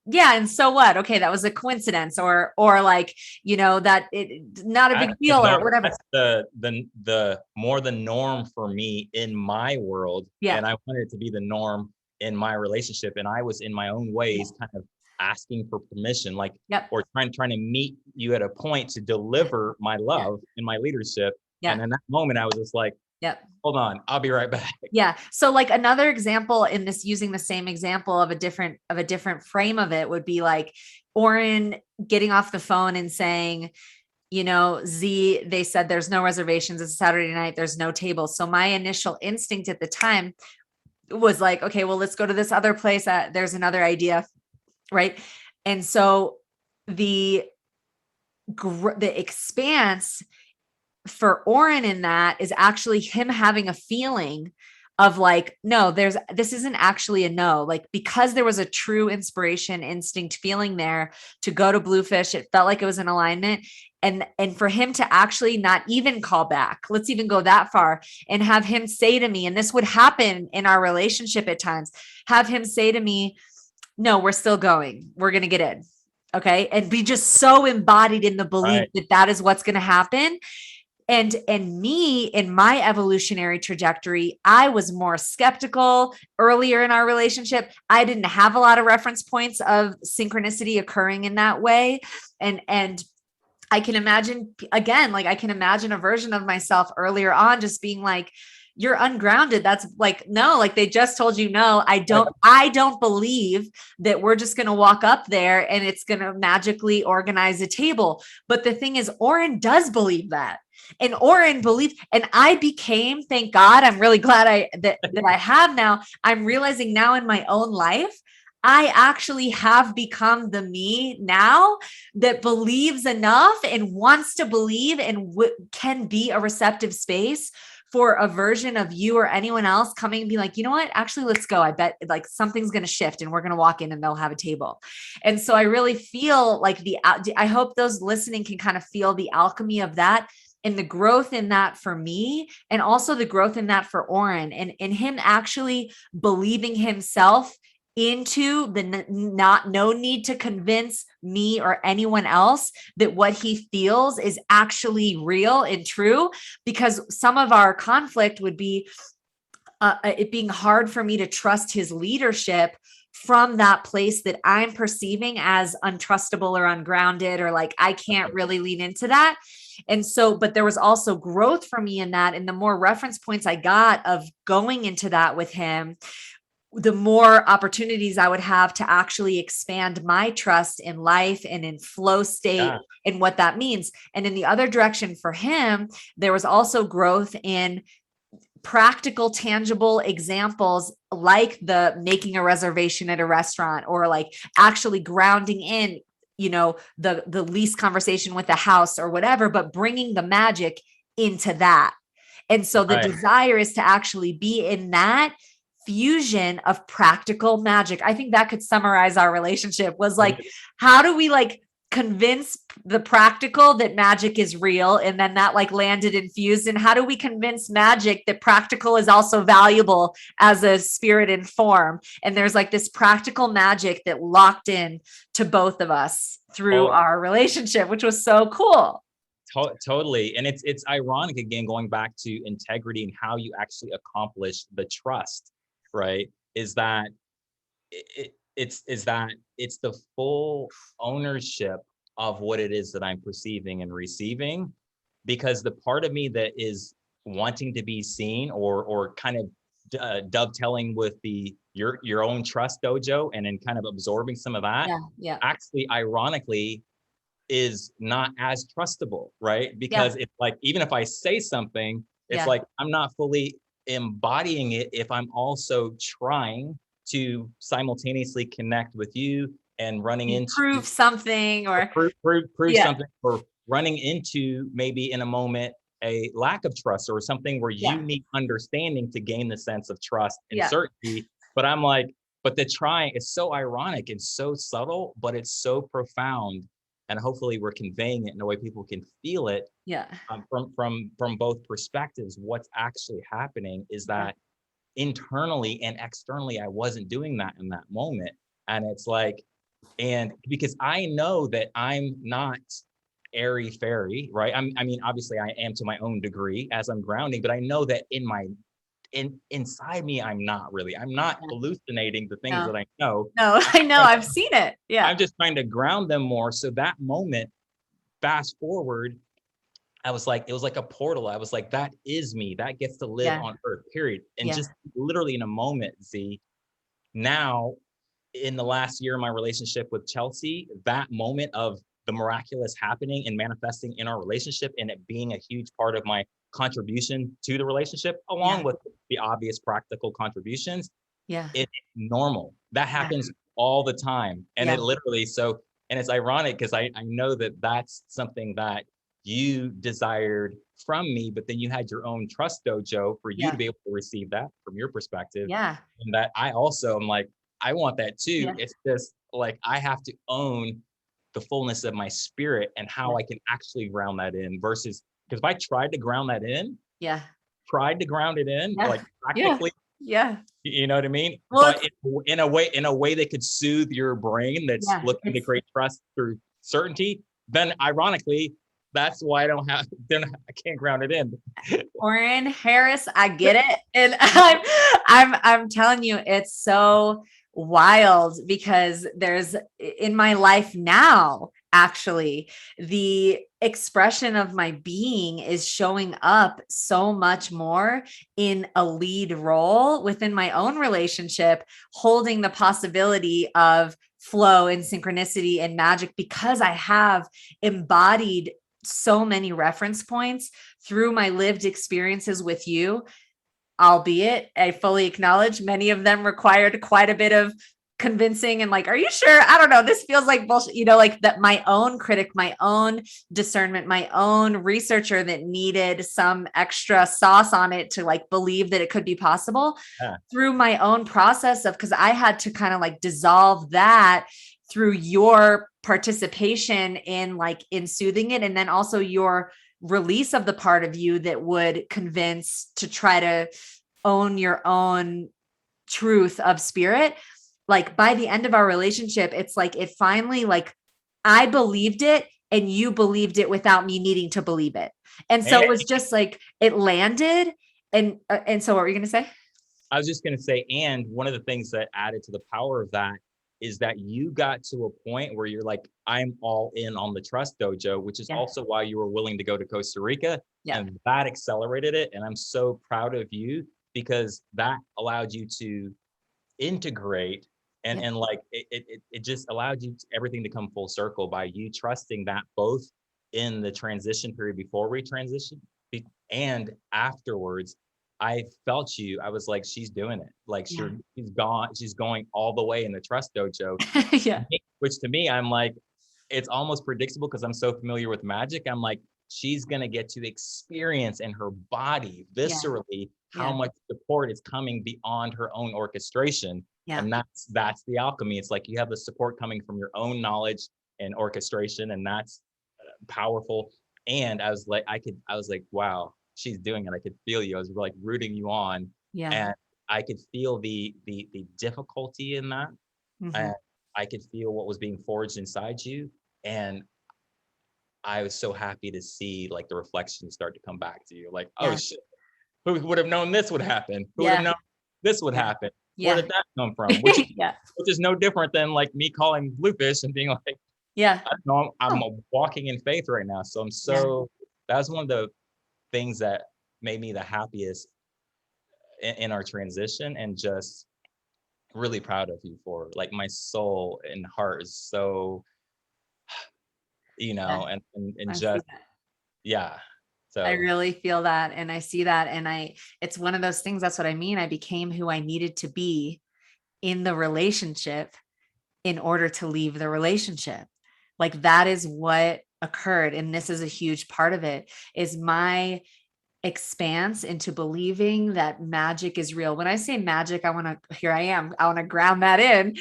yeah, and so what? Okay, that was a coincidence, or like, that it not a big deal or whatever. That's the more the norm for me in my world. And I wanted it to be the norm in my relationship. And I was in my own ways kind of asking for permission, like, or trying to meet you at a point to deliver my love and my leadership. And in that moment, I was just like, hold on, I'll be right back. Yeah. So like another example in this, using the same example of a different frame of it, would be like Oren getting off the phone and saying, Z, they said there's no reservations. It's a Saturday night. There's no table. So my initial instinct at the time was like, okay, well, let's go to this other place. There's another idea. Right. And so the expanse for Oren in that is actually him having a feeling of like, no, this isn't actually a no, like, because there was a true inspiration, instinct feeling there to go to Bluefish. It felt like it was in alignment. And for him to actually not even call back, let's even go that far and have him say to me, and this would happen in our relationship at times, have him say to me, no, we're still going. We're going to get in. Okay. And be just so embodied in the belief Right. that that is what's going to happen. And me, in my evolutionary trajectory, I was more skeptical earlier in our relationship. I didn't have a lot of reference points of synchronicity occurring in that way. And I can imagine, again, like I can imagine a version of myself earlier on just being like, you're ungrounded. That's like, no, like they just told you, no, I don't believe that we're just going to walk up there and it's going to magically organize a table. But the thing is, Oren does believe that. And Oren believed, and I became, thank God, I'm really glad that I have now. I'm realizing now in my own life, I actually have become the me now that believes enough and wants to believe and can be a receptive space for a version of you or anyone else coming and be like, you know what, actually, let's go. I bet like something's going to shift and we're going to walk in and they'll have a table. And so I really feel like I hope those listening can kind of feel the alchemy of that and the growth in that for me, and also the growth in that for Oren, and him actually believing himself into the no need to convince me or anyone else that what he feels is actually real and true, because some of our conflict would be it being hard for me to trust his leadership from that place that I'm perceiving as untrustable or ungrounded, or like I can't really lean into that. And so, but there was also growth for me in that. And the more reference points I got of going into that with him, the more opportunities I would have to actually expand my trust in life and in flow state and what that means. And in the other direction for him, there was also growth in practical, tangible examples, like the making a reservation at a restaurant, or like actually grounding in, the lease conversation with the house or whatever, but bringing the magic into that. And so the desire is to actually be in that fusion of practical magic. I think that could summarize our relationship, was like, how do we like convince the practical that magic is real? And then that like landed infused. And how do we convince magic that practical is also valuable as a spirit and form? And there's like this practical magic that locked in to both of us through our relationship, which was so cool. Totally. And it's ironic, again, going back to integrity and how you actually accomplish the trust, right? Is that it's the full ownership of what it is that I'm perceiving and receiving, because the part of me that is wanting to be seen, or kind of dovetailing with your own trust dojo, and then kind of absorbing some of that, actually ironically is not as trustable, right? Because it's like, even if I say something, it's like I'm not fully embodying it if I'm also trying to simultaneously connect with you and running into prove something, or prove something, or running into maybe in a moment a lack of trust or something where you need understanding to gain the sense of trust and certainty. But I'm like, but the trying is so ironic and so subtle, but it's so profound. And hopefully we're conveying it in a way people can feel it. From both perspectives. What's actually happening is that internally and externally, I wasn't doing that in that moment. And it's like, and because I know that I'm not airy fairy, right? I mean, obviously I am to my own degree as I'm grounding, but I know that inside me, I'm not hallucinating the things that I know. No, I know, I've seen it. Yeah. I'm just trying to ground them more. So that moment, fast forward, I was like, it was like a portal. I was like, that is me. That gets to live on earth, period. And just literally in a moment, Z, now in the last year of my relationship with Chelsea, that moment of the miraculous happening and manifesting in our relationship, and it being a huge part of my contribution to the relationship, along with the obvious practical contributions, it's normal. That happens all the time. And it literally, and it's ironic because I know that that's something that you desired from me, but then you had your own trust dojo for you to be able to receive that from your perspective. And that I also am like, I want that too. It's just like, I have to own the fullness of my spirit and how I can actually ground that in, versus, because if I tried to ground that in, like practically, Yeah. You know what I mean? Well, But in a way that could soothe your brain that's yeah, looking to create trust through certainty, then ironically, that's why I don't have, then I can't ground it in. Oren Harris, I get it. And I'm telling you, it's so wild because there's in my life now, actually, the expression of my being is showing up so much more in a lead role within my own relationship, holding the possibility of flow and synchronicity and magic because I have embodied so many reference points through my lived experiences with you, albeit I fully acknowledge many of them required quite a bit of convincing and like, are you sure? I don't know. This feels like bullshit, like that my own critic, my own discernment, my own researcher that needed some extra sauce on it to like believe that it could be possible Yeah. through my own process of, because I had to kind of like dissolve that through your participation in soothing it. And then also your release of the part of you that would convince to try to own your own truth of spirit. Like by the end of our relationship, it's like it finally, like I believed it and you believed it without me needing to believe it. And so And it was just like it landed. And so what were you going to say? I was just going to say, and one of the things that added to the power of that is that you got to a point where you're like, I'm all in on the Trust Dojo, which is also why you were willing to go to Costa Rica. Yeah. And that accelerated it. And I'm so proud of you because that allowed you to integrate and like it just allowed you everything to come full circle by you trusting that both in the transition period before we transition and afterwards. I felt you. I was like, she's doing it. Like she's going all the way in the Trust Dojo. Yeah. Which to me, I'm like, it's almost predictable because I'm so familiar with magic. I'm like, she's gonna get to experience in her body viscerally how much support is coming beyond her own orchestration. Yeah. And that's the alchemy. It's like you have the support coming from your own knowledge and orchestration, and that's powerful. And I was like, wow, she's doing it. I could feel you. I was like rooting you on. Yeah. And I could feel the difficulty in that. Mm-hmm. And I could feel what was being forged inside you. And I was so happy to see like the reflections start to come back to you. Like, oh shit, who would have known this would happen? Who would have known this would happen? Where did that come from? Which is no different than like me calling Bluefish and being like, I don't know, I'm walking in faith right now. So I'm so, that was one of the things that made me the happiest in our transition, and just really proud of you for like my soul and heart is so, and just, So I really feel that. And I see that. And it's one of those things. That's what I mean. I became who I needed to be in the relationship in order to leave the relationship. Like that is what occurred. And this is a huge part of it, is my expanse into believing that magic is real. When I say magic, I want to ground that in.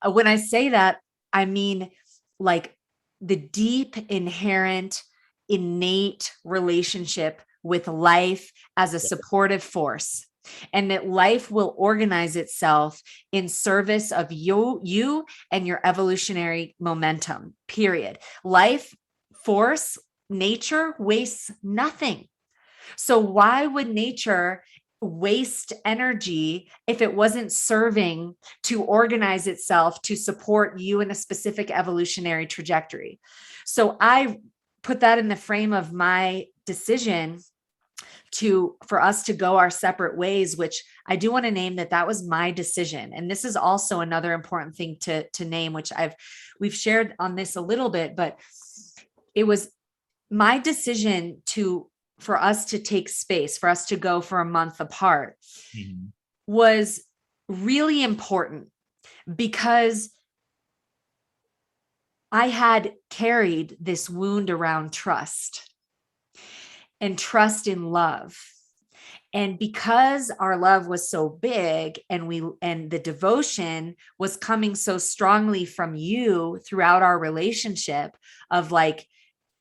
When I say that, I mean like the deep, inherent, innate relationship with life as a supportive force, and that life will organize itself in service of you and your evolutionary momentum, period. Life force, nature wastes nothing. So why would nature waste energy if it wasn't serving to organize itself to support you in a specific evolutionary trajectory? So I put that in the frame of my decision for us to go our separate ways, which I do want to name that was my decision. And this is also another important thing to name, which we've shared on this a little bit, but it was my decision for us to take space, for us to go for a month apart, was really important because I had carried this wound around trust and trust in love. And because our love was so big and the devotion was coming so strongly from you throughout our relationship of like,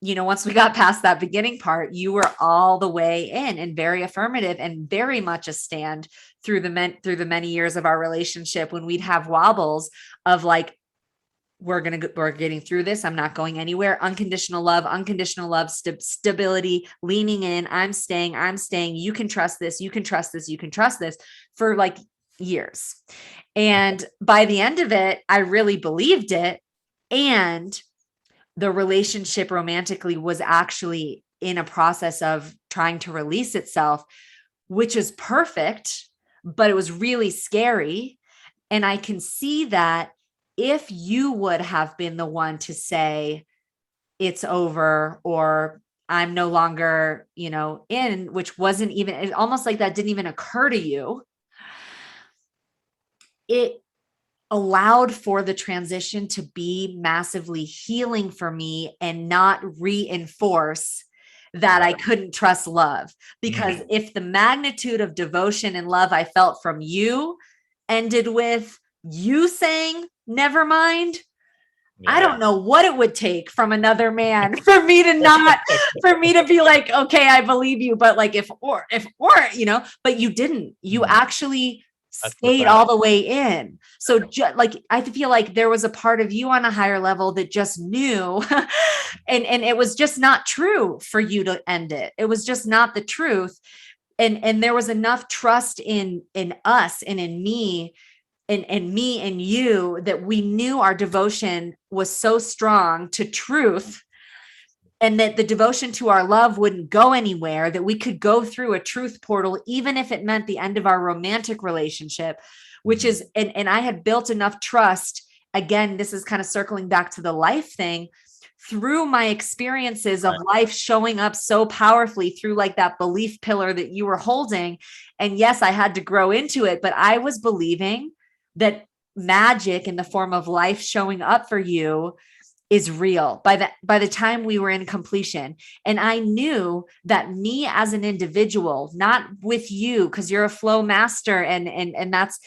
once we got past that beginning part, you were all the way in and very affirmative and very much a stand through the many years of our relationship, when we'd have wobbles of like, we're getting through this. I'm not going anywhere. Unconditional love, stability, leaning in. I'm staying. You can trust this. You can trust this. You can trust this, for like years. And by the end of it, I really believed it. And the relationship romantically was actually in a process of trying to release itself, which is perfect, but it was really scary. And I can see that if you would have been the one to say it's over, or I'm no longer, in, which wasn't even, it's almost like that didn't even occur to you, it allowed for the transition to be massively healing for me and not reinforce that I couldn't trust love. Because if the magnitude of devotion and love I felt from you ended with you saying, never mind, I don't know what it would take from another man for me to be like, okay, I believe you. But like, but you didn't, you actually stayed all the way in. So like, I feel like there was a part of you on a higher level that just knew, and it was just not true for you to end it. It was just not the truth. And there was enough trust in us and in me, and me and you, that we knew our devotion was so strong to truth, and that the devotion to our love wouldn't go anywhere, that we could go through a truth portal, even if it meant the end of our romantic relationship, which is, and I had built enough trust. Again, this is kind of circling back to the life thing, through my experiences of life showing up so powerfully through like that belief pillar that you were holding. And yes, I had to grow into it, but I was believing that magic in the form of life showing up for you is real by the time we were in completion. And I knew that me as an individual, not with you, because you're a flow master, and that's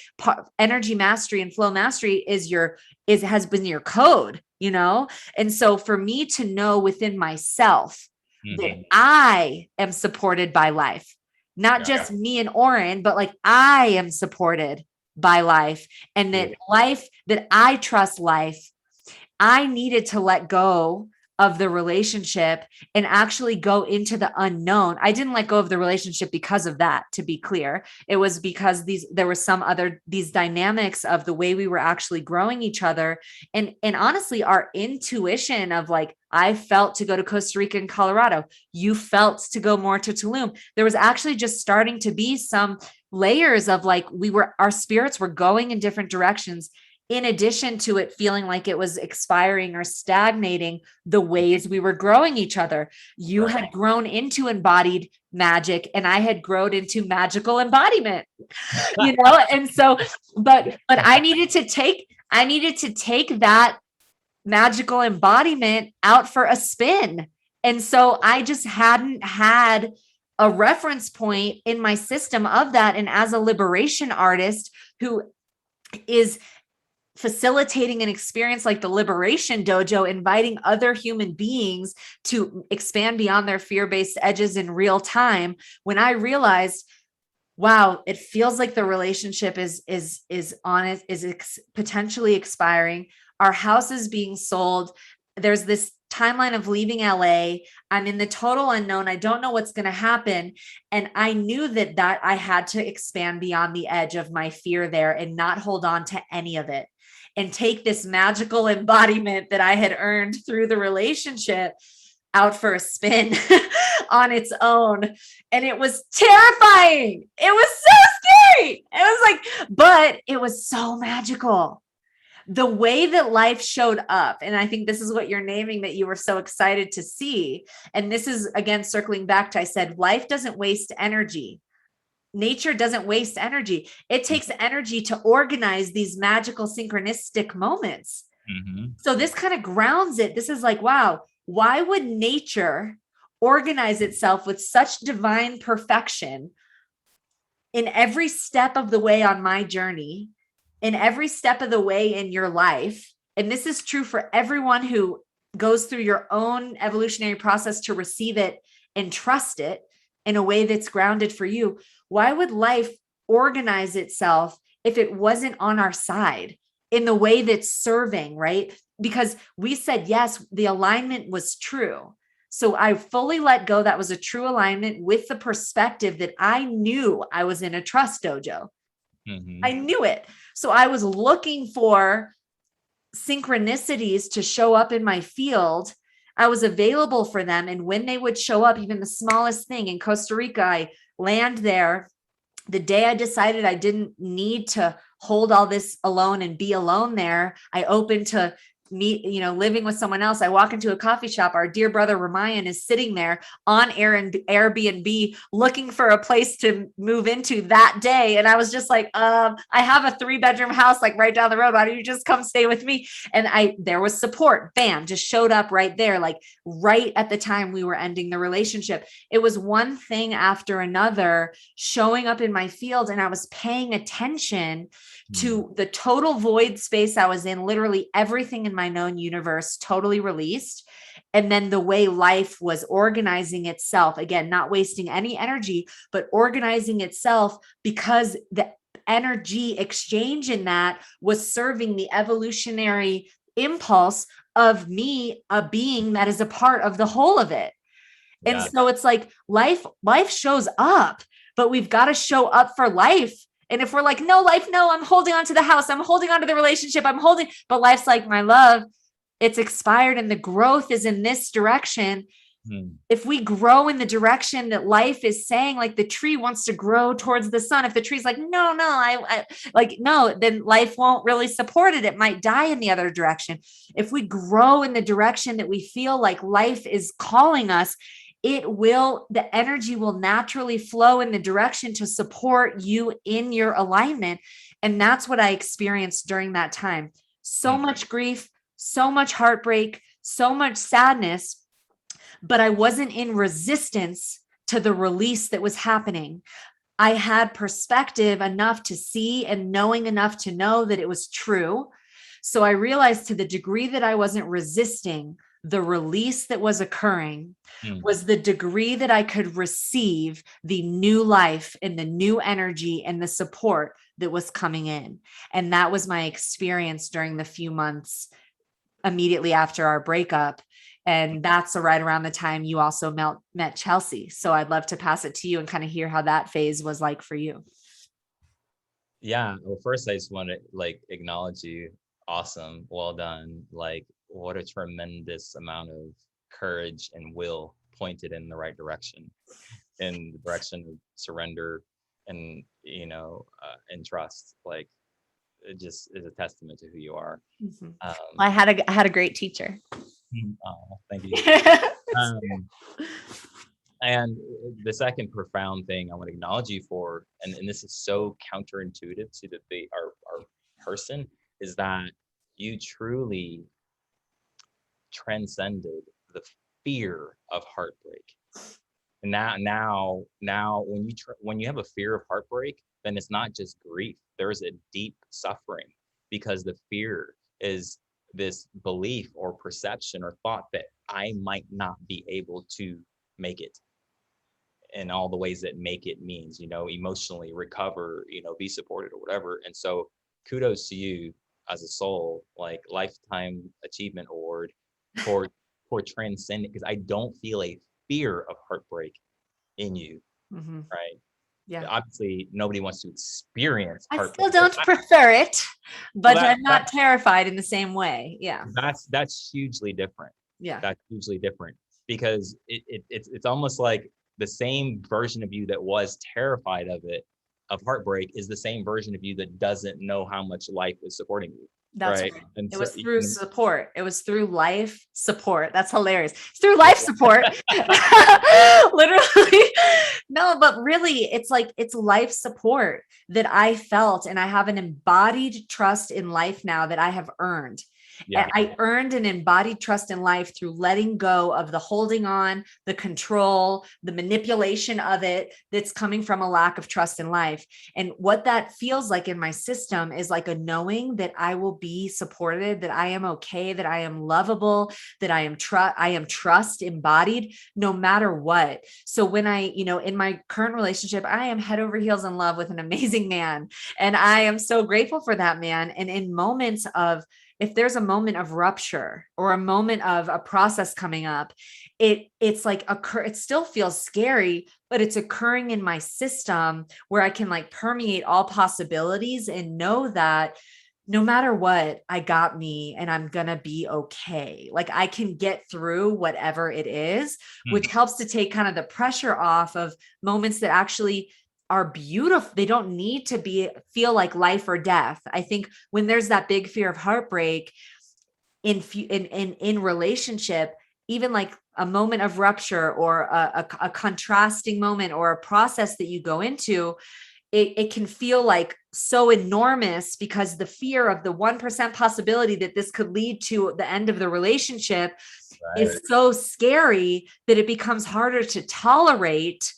energy mastery, and flow mastery has been your code, And so for me to know within myself that I am supported by life, not just me and Oren, but like I am supported by life, and that I trust life, I needed to let go of the relationship and actually go into the unknown. I didn't let go of the relationship because of that, to be clear. It was because there were these dynamics of the way we were actually growing each other. And honestly, our intuition of like, I felt to go to Costa Rica and Colorado. You felt to go more to Tulum. There was actually just starting to be some layers of like, our spirits were going in different directions, in addition to it feeling like it was expiring or stagnating the ways we were growing each other. You had grown into embodied magic, and I had grown into magical embodiment, and so, but I needed to take that magical embodiment out for a spin. And so I just hadn't had a reference point in my system of that. And as a liberation artist who is facilitating an experience like the Liberation Dojo, inviting other human beings to expand beyond their fear-based edges in real time, when I realized, wow, it feels like the relationship is potentially expiring. Our house is being sold. There's this timeline of leaving LA. I'm in the total unknown. I don't know what's going to happen. And I knew that I had to expand beyond the edge of my fear there and not hold on to any of it, and take this magical embodiment that I had earned through the relationship out for a spin on its own. And it was terrifying. It was so scary. It was like, but it was so magical. The way that life showed up. And I think this is what you're naming, that you were so excited to see. And this is, again, circling back to, I said, life doesn't waste energy. Nature doesn't waste energy. It takes energy to organize these magical synchronistic moments. So this kind of grounds it. This is like, wow, why would nature organize itself with such divine perfection in every step of the way on my journey, in every step of the way in your life? And this is true for everyone who goes through your own evolutionary process to receive it and trust it in a way that's grounded for you, why would life organize itself if it wasn't on our side in the way that's serving, right? Because we said, yes, the alignment was true. So I fully let go. That was a true alignment with the perspective that I knew I was in a trust dojo. I knew it. So I was looking for synchronicities to show up in my field. I was available for them. And when they would show up, even the smallest thing in Costa Rica, I land there. The day I decided I didn't need to hold all this alone and be alone there, I opened to meet, living with someone else. I walk into a coffee shop. Our dear brother Ramayan is sitting there on Airbnb looking for a place to move into that day. And I was just like, I have a 3-bedroom house like right down the road. Why don't you just come stay with me? And there was support. Bam, just showed up right there. Like right at the time we were ending the relationship. It was one thing after another showing up in my field. And I was paying attention to the total void space I was in, literally everything in my known universe totally released. And then the way life was organizing itself, again, not wasting any energy, but organizing itself, because the energy exchange in that was serving the evolutionary impulse of me, a being that is a part of the whole of it. And so it's like life shows up, but we've got to show up for life. And if we're like, no, life, no, I'm holding on to the house, I'm holding on to the relationship, but life's like, my love, it's expired and the growth is in this direction. If we grow in the direction that life is saying, like the tree wants to grow towards the sun, if the tree's like, no, no, then life won't really support it. It might die in the other direction. If we grow in the direction that we feel like life is calling us, the energy will naturally flow in the direction to support you in your alignment. And that's what I experienced during that time. So much grief, so much heartbreak, so much sadness, but I wasn't in resistance to the release that was happening. I had perspective enough to see and knowing enough to know that it was true. So I realized, to the degree that I wasn't resisting the release that was occurring, was the degree that I could receive the new life and the new energy and the support that was coming in. And that was my experience during the few months immediately after our breakup. And that's right around the time you also met Chelsea. So I'd love to pass it to you and kind of hear how that phase was like for you. Yeah. Well, first I just want to acknowledge you. Awesome. Well done. What a tremendous amount of courage and will pointed in the right direction, in the direction of surrender and, and trust. It just is a testament to who you are. Well, I had a great teacher. Oh, thank you. And the second profound thing I want to acknowledge you for, and this is so counterintuitive to our person, is that you truly transcended the fear of heartbreak. And now when you have a fear of heartbreak, then it's not just grief. There's a deep suffering, because the fear is this belief or perception or thought that I might not be able to make it in all the ways that make it means, emotionally recover, be supported or whatever. And so kudos to you as a soul, lifetime achievement award for transcending, because I don't feel a fear of heartbreak in you. Right. Yeah. Obviously nobody wants to experience I heartbreak. still don't prefer it, but I'm not terrified in the same way. Yeah. That's hugely different. Yeah. That's hugely different, because it's almost like the same version of you that was terrified of heartbreak is the same version of you that doesn't know how much life is supporting you. That's right. And it was through support. It was through life support. That's hilarious. It's through life support. Literally. No, but really, it's life support that I felt. And I have an embodied trust in life now that I have earned. Yeah. I earned an embodied trust in life through letting go of the holding on, the control, the manipulation of it that's coming from a lack of trust in life. And what that feels like in my system is like a knowing that I will be supported, that I am okay, that I am lovable, that I am trust embodied no matter what. So when in my current relationship, I am head over heels in love with an amazing man. And I am so grateful for that man. And in moments of, if there's a moment of rupture or a moment of a process coming up, it's like it still feels scary, but it's occurring in my system where I can like permeate all possibilities and know that no matter what, I got me and I'm going to be okay. Like I can get through whatever it is, which helps to take kind of the pressure off of moments that actually are beautiful. They don't need to feel like life or death. I think when there's that big fear of heartbreak in relationship, even like a moment of rupture or a contrasting moment or a process that you go into, it can feel like so enormous because the fear of the 1% possibility that this could lead to the end of the relationship is so scary that it becomes harder to tolerate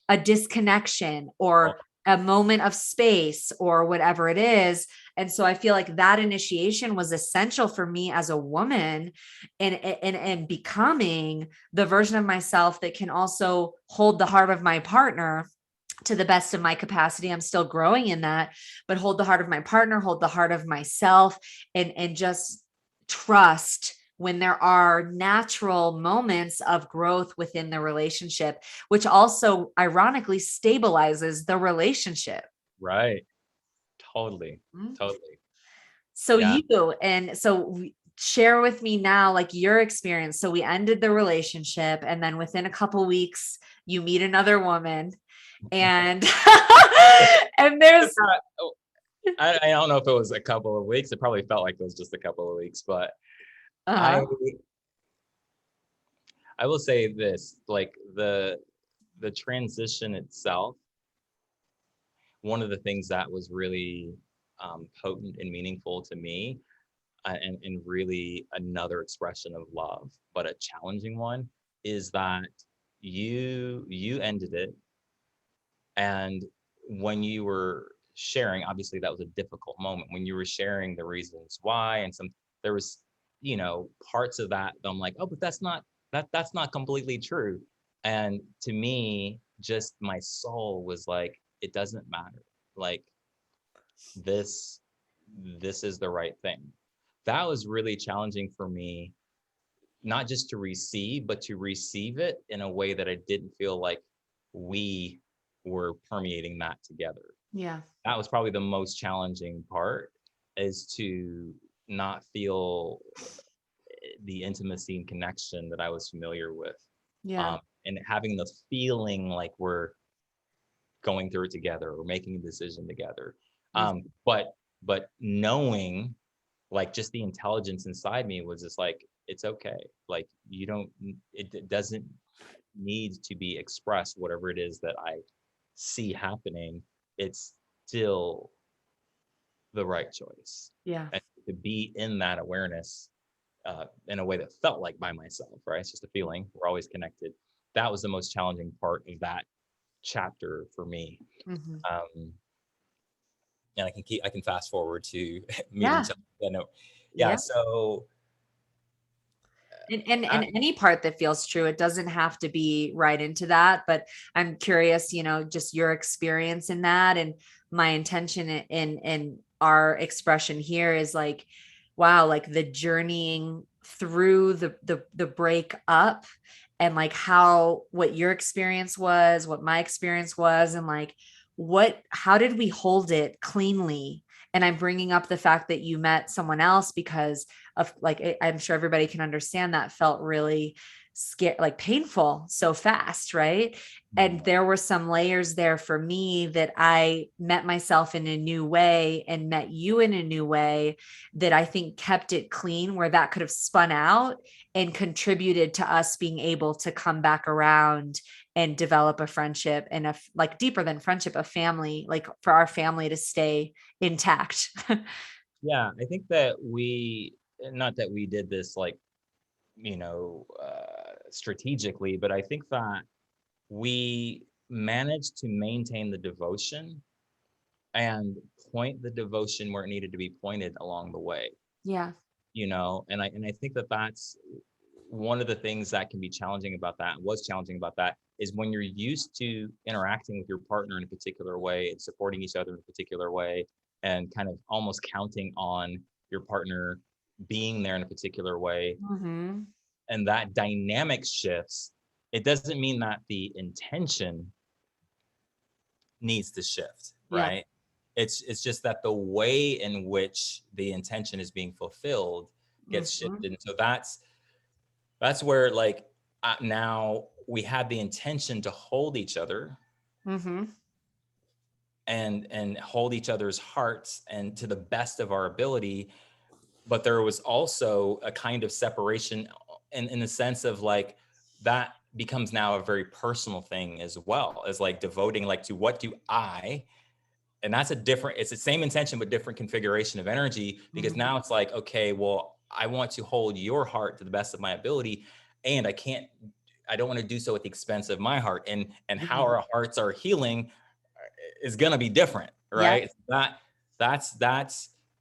a disconnection or a moment of space or whatever it is. And so I feel like that initiation was essential for me as a woman and becoming the version of myself that can also hold the heart of my partner to the best of my capacity. I'm still growing in that, but hold the heart of my partner, hold the heart of myself, and just trust when there are natural moments of growth within the relationship, which also ironically stabilizes the relationship. Right. Totally. Mm-hmm. Totally. So Yeah. share with me now, like your experience. So we ended the relationship and then within a couple of weeks, you meet another woman and, and there's, I don't know if it was a couple of weeks. It probably felt like it was just a couple of weeks, but I will say this, like the transition itself, one of the things that was really potent and meaningful to me, and really another expression of love, but a challenging one, is that you ended it, and when you were sharing, obviously that was a difficult moment when you were sharing the reasons why, and there was parts of that I'm like, oh, but that's not completely true. And to me, just my soul was like, it doesn't matter, like this is the right thing. That was really challenging for me, not just to receive, but to receive it in a way that I didn't feel like we were permeating that together. Yeah. That was probably the most challenging part, is to not feel the intimacy and connection that I was familiar with. Yeah. And having the feeling like we're going through it together or making a decision together. But knowing, like, just the intelligence inside me was just like, it's okay. Like, it doesn't need to be expressed, whatever it is that I see happening. It's still the right choice. Yeah. And to be in that awareness in a way that felt like by myself, right? It's just a feeling. We're always connected. That was the most challenging part of that chapter for me. Mm-hmm. And I can fast forward to meeting. Yeah. Yeah. So And any part that feels true, it doesn't have to be right into that, but I'm curious, just your experience in that. And my intention in our expression here is like, wow, like the journeying through the break up, and like what your experience was, what my experience was, and like how did we hold it cleanly? And I'm bringing up the fact that you met someone else because of, like, I'm sure everybody can understand that felt really scary, like painful so fast, right? And there were some layers there for me that I met myself in a new way and met you in a new way that I think kept it clean, where that could have spun out and contributed to us being able to come back around and develop a friendship and like deeper than friendship, a family, like for our family to stay intact. yeah, I think that not that we did this like, strategically, but I think that we managed to maintain the devotion and point the devotion where it needed to be pointed along the way, Yeah. and I think that that's one of the things that can be challenging about that, was challenging about that, is when you're used to interacting with your partner in a particular way and supporting each other in a particular way, and kind of almost counting on your partner being there in a particular way, Mm-hmm. and that dynamic shifts. It doesn't mean that the intention needs to shift, Yeah. right? It's just that the way in which the intention is being fulfilled gets Mm-hmm. shifted. And so that's where, like, now we had the intention to hold each other Mm-hmm. and hold each other's hearts and to the best of our ability, but there was also a kind of separation in the sense of like, that becomes now a very personal thing as well, as like devoting like to what do I, and that's it's the same intention but different configuration of energy, because Mm-hmm. now it's like, okay, well, I want to hold your heart to the best of my ability, and I don't want to do so at the expense of my heart, and how Mm-hmm. our hearts are healing is going to be different, Yeah. right? That's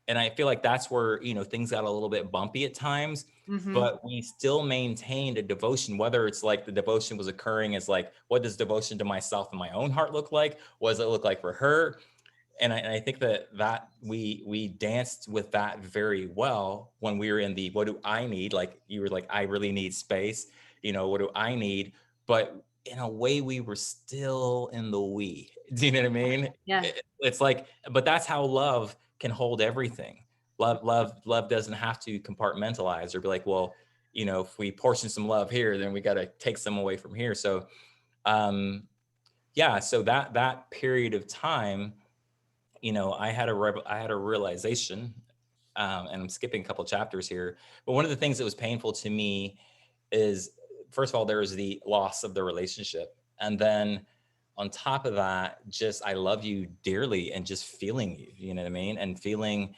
and I feel like that's where, things got a little bit bumpy at times, Mm-hmm. but we still maintained a devotion, whether it's like the devotion was occurring as like, what does devotion to myself and my own heart look like? What does it look like for her? And I think that we danced with that very well when we were in the, what do I need? Like you were like, I really need space. What do I need? But in a way, we were still in the we. Do you know what I mean? Yeah. It's like, but that's how love can hold everything. Love doesn't have to compartmentalize or be like, well, if we portion some love here, then we got to take some away from here. So, um, yeah. So that period of time, I had a realization, and I'm skipping a couple chapters here, but one of the things that was painful to me is, first of all, there was the loss of the relationship, and then on top of that, just I love you dearly, and just feeling you, you know what I mean, and feeling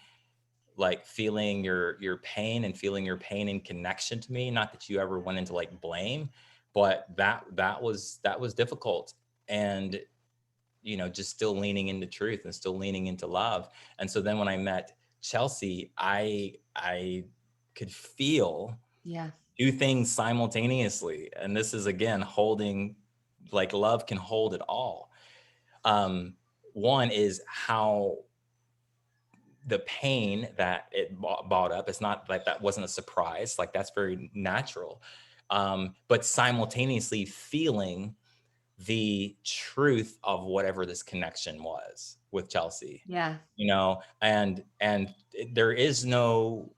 your pain, and feeling your pain in connection to me. Not that you ever went into like blame, but that was difficult, and just still leaning into truth and still leaning into love. And so then when I met Chelsea, I could feel Yeah. two things simultaneously. And this is again holding, like, love can hold it all. Um, One is how the pain that it brought up, it's not like that wasn't a surprise, like that's very natural. But simultaneously feeling the truth of whatever this connection was with Chelsea, Yeah. and there is no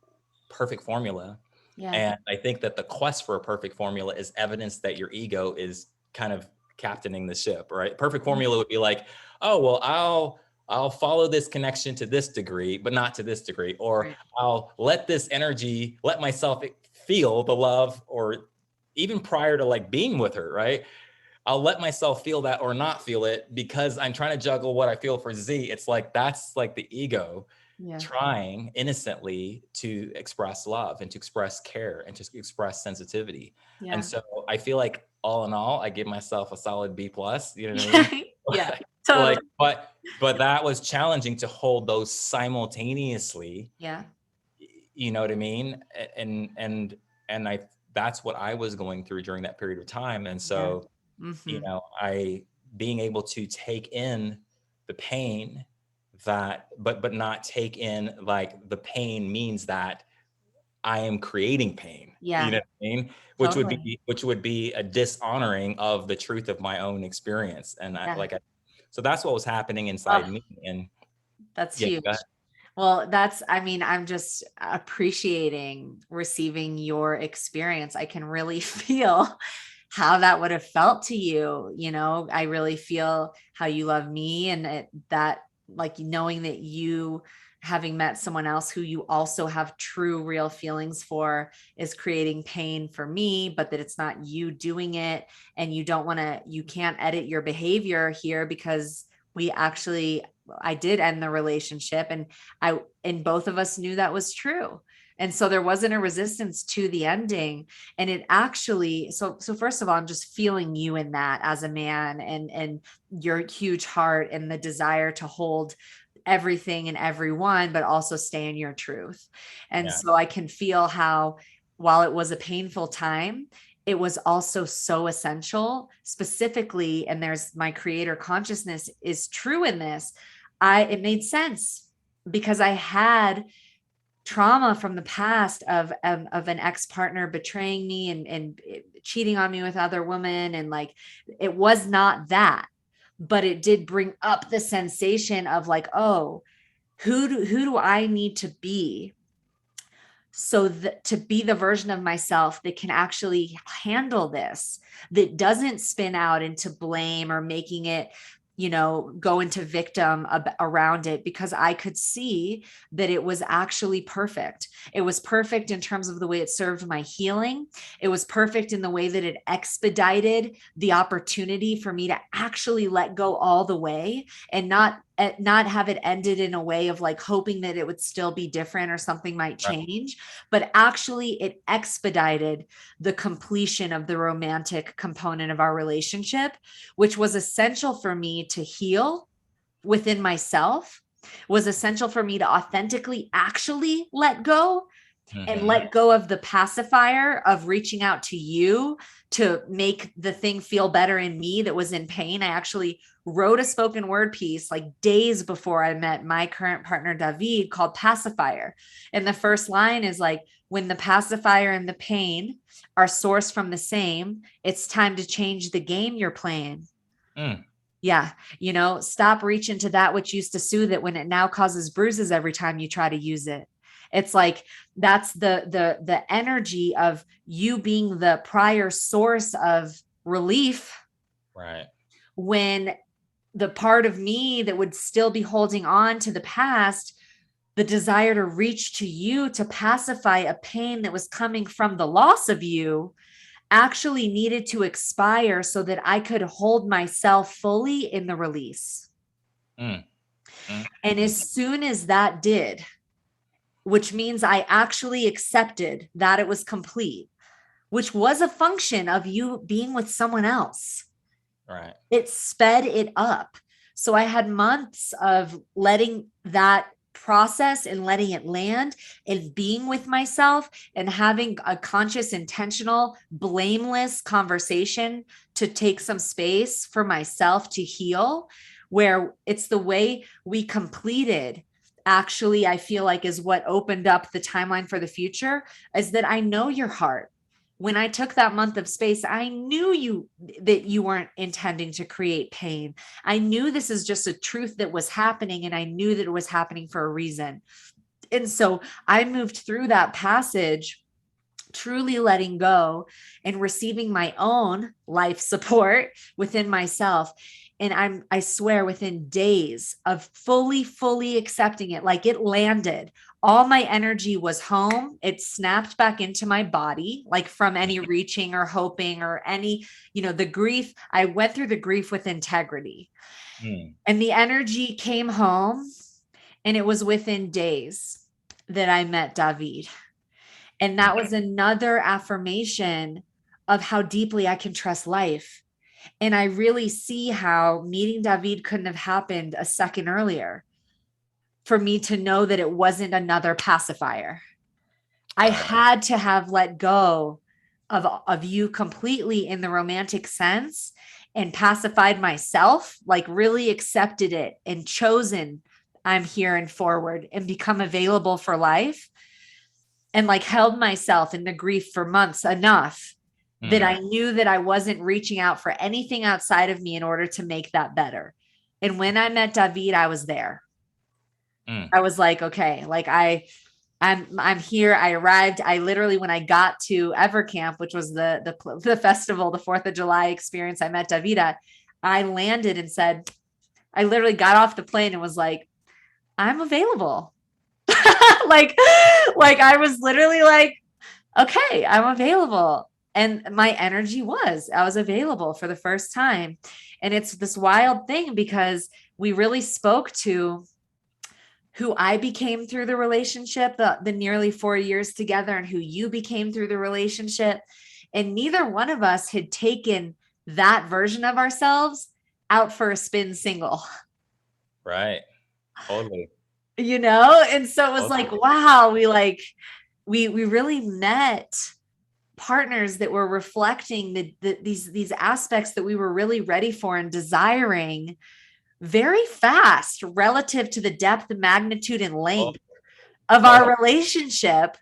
perfect formula. Yeah. And I think that the quest for a perfect formula is evidence that your ego is kind of captaining the ship, right? Perfect formula would be like, oh, well, I'll follow this connection to this degree, but not to this degree, or Right. I'll let myself feel the love, or even prior to like being with her, right? I'll let myself feel that or not feel it because I'm trying to juggle what I feel for Z. It's like, that's like the ego Yeah. trying innocently to express love and to express care and to express sensitivity. And Yeah. so I feel like all in all, I give myself a solid B plus, you know what I Yeah. mean? Yeah. Like, Totally. but that was challenging to hold those simultaneously, Yeah. you know what I mean? And that's what I was going through during that period of time. And Yeah. so, Mm-hmm. I being able to take in the pain, but not take in like the pain means that I am creating pain. You Yeah. know what I mean? Totally. Which would be a dishonoring of the truth of my own experience. And Yeah. so that's what was happening Oh, inside me. And that's yeah, go huge. ahead. Well, I mean, I'm just appreciating receiving your experience. I can really feel how that would have felt to you. I really feel how you love me, and that, like, knowing that you, having met someone else who you also have true, real feelings for, is creating pain for me, but that it's not you doing it. And you can't edit your behavior here, because I did end the relationship, and both of us knew that was true. And so there wasn't a resistance to the ending. And it actually, so first of all, I'm just feeling you in that as a man, and your huge heart and the desire to hold everything and everyone, but also stay in your truth. And Yeah. so I can feel how, while it was a painful time, it was also so essential, specifically, and there's my creator consciousness is true in this. It made sense because I had trauma from the past of an ex-partner betraying me and cheating on me with other women. And like, it was not that, but it did bring up the sensation of like, oh, who do I need to be, so that to be the version of myself that can actually handle this, that doesn't spin out into blame or making it, go into victim around it, because I could see that it was actually perfect. It was perfect in terms of the way it served my healing. It was perfect in the way that it expedited the opportunity for me to actually let go all the way, and not have it ended in a way of like hoping that it would still be different or something might Right. change, but actually it expedited the completion of the romantic component of our relationship, which was essential for me to heal within myself, was essential for me to authentically actually let go, and let go of the pacifier of reaching out to you to make the thing feel better in me that was in pain. I actually wrote a spoken word piece like days before I met my current partner, David, called Pacifier. And the first line is like, when the pacifier and the pain are sourced from the same, it's time to change the game you're playing. Mm. Yeah. Stop reaching to that which used to soothe it when it now causes bruises every time you try to use it. It's like, that's the energy of you being the prior source of relief, Right. when the part of me that would still be holding on to the past, the desire to reach to you to pacify a pain that was coming from the loss of you, actually needed to expire so that I could hold myself fully in the release. Mm. Mm. And as soon as that did, which means I actually accepted that it was complete, which was a function of you being with someone else. Right. It sped it up. So I had months of letting that process and letting it land and being with myself and having a conscious, intentional, blameless conversation to take some space for myself to heal, where it's the way we completed, actually, I feel like is what opened up the timeline for the future, is that I know your heart. When I took that month of space, I knew that you weren't intending to create pain. I knew this is just a truth that was happening, and I knew that it was happening for a reason. And so I moved through that passage, truly letting go and receiving my own life support within myself. And I swear, within days of fully accepting it, like it landed, all my energy was home. It snapped back into my body, like from any reaching or hoping or any, the grief. I went through the grief with integrity, Mm. and the energy came home. And it was within days that I met David. And that was another affirmation of how deeply I can trust life. And I really see how meeting David couldn't have happened a second earlier for me to know that it wasn't another pacifier. I had to have let go of you completely in the romantic sense and pacified myself, like really accepted it and chosen I'm here and forward and become available for life, and like held myself in the grief for months enough that I knew that I wasn't reaching out for anything outside of me in order to make that better. And when I met David, I was there. I was like, okay, like I'm here. I arrived. I literally, when I got to Evercamp, which was the festival, the 4th of July experience, I met David. I landed and said, I literally got off the plane and was like, I'm available. like I was literally like, okay, I'm available. And my energy I was available for the first time. And it's this wild thing because we really spoke to who I became through the relationship, the nearly 4 years together, and who you became through the relationship. And neither one of us had taken that version of ourselves out for a spin single. Right. Totally. And so it was like, Totally. wow, we really met partners that were reflecting these aspects that we were really ready for and desiring very fast relative to the depth, magnitude, and Oh, length of totally. our relationship.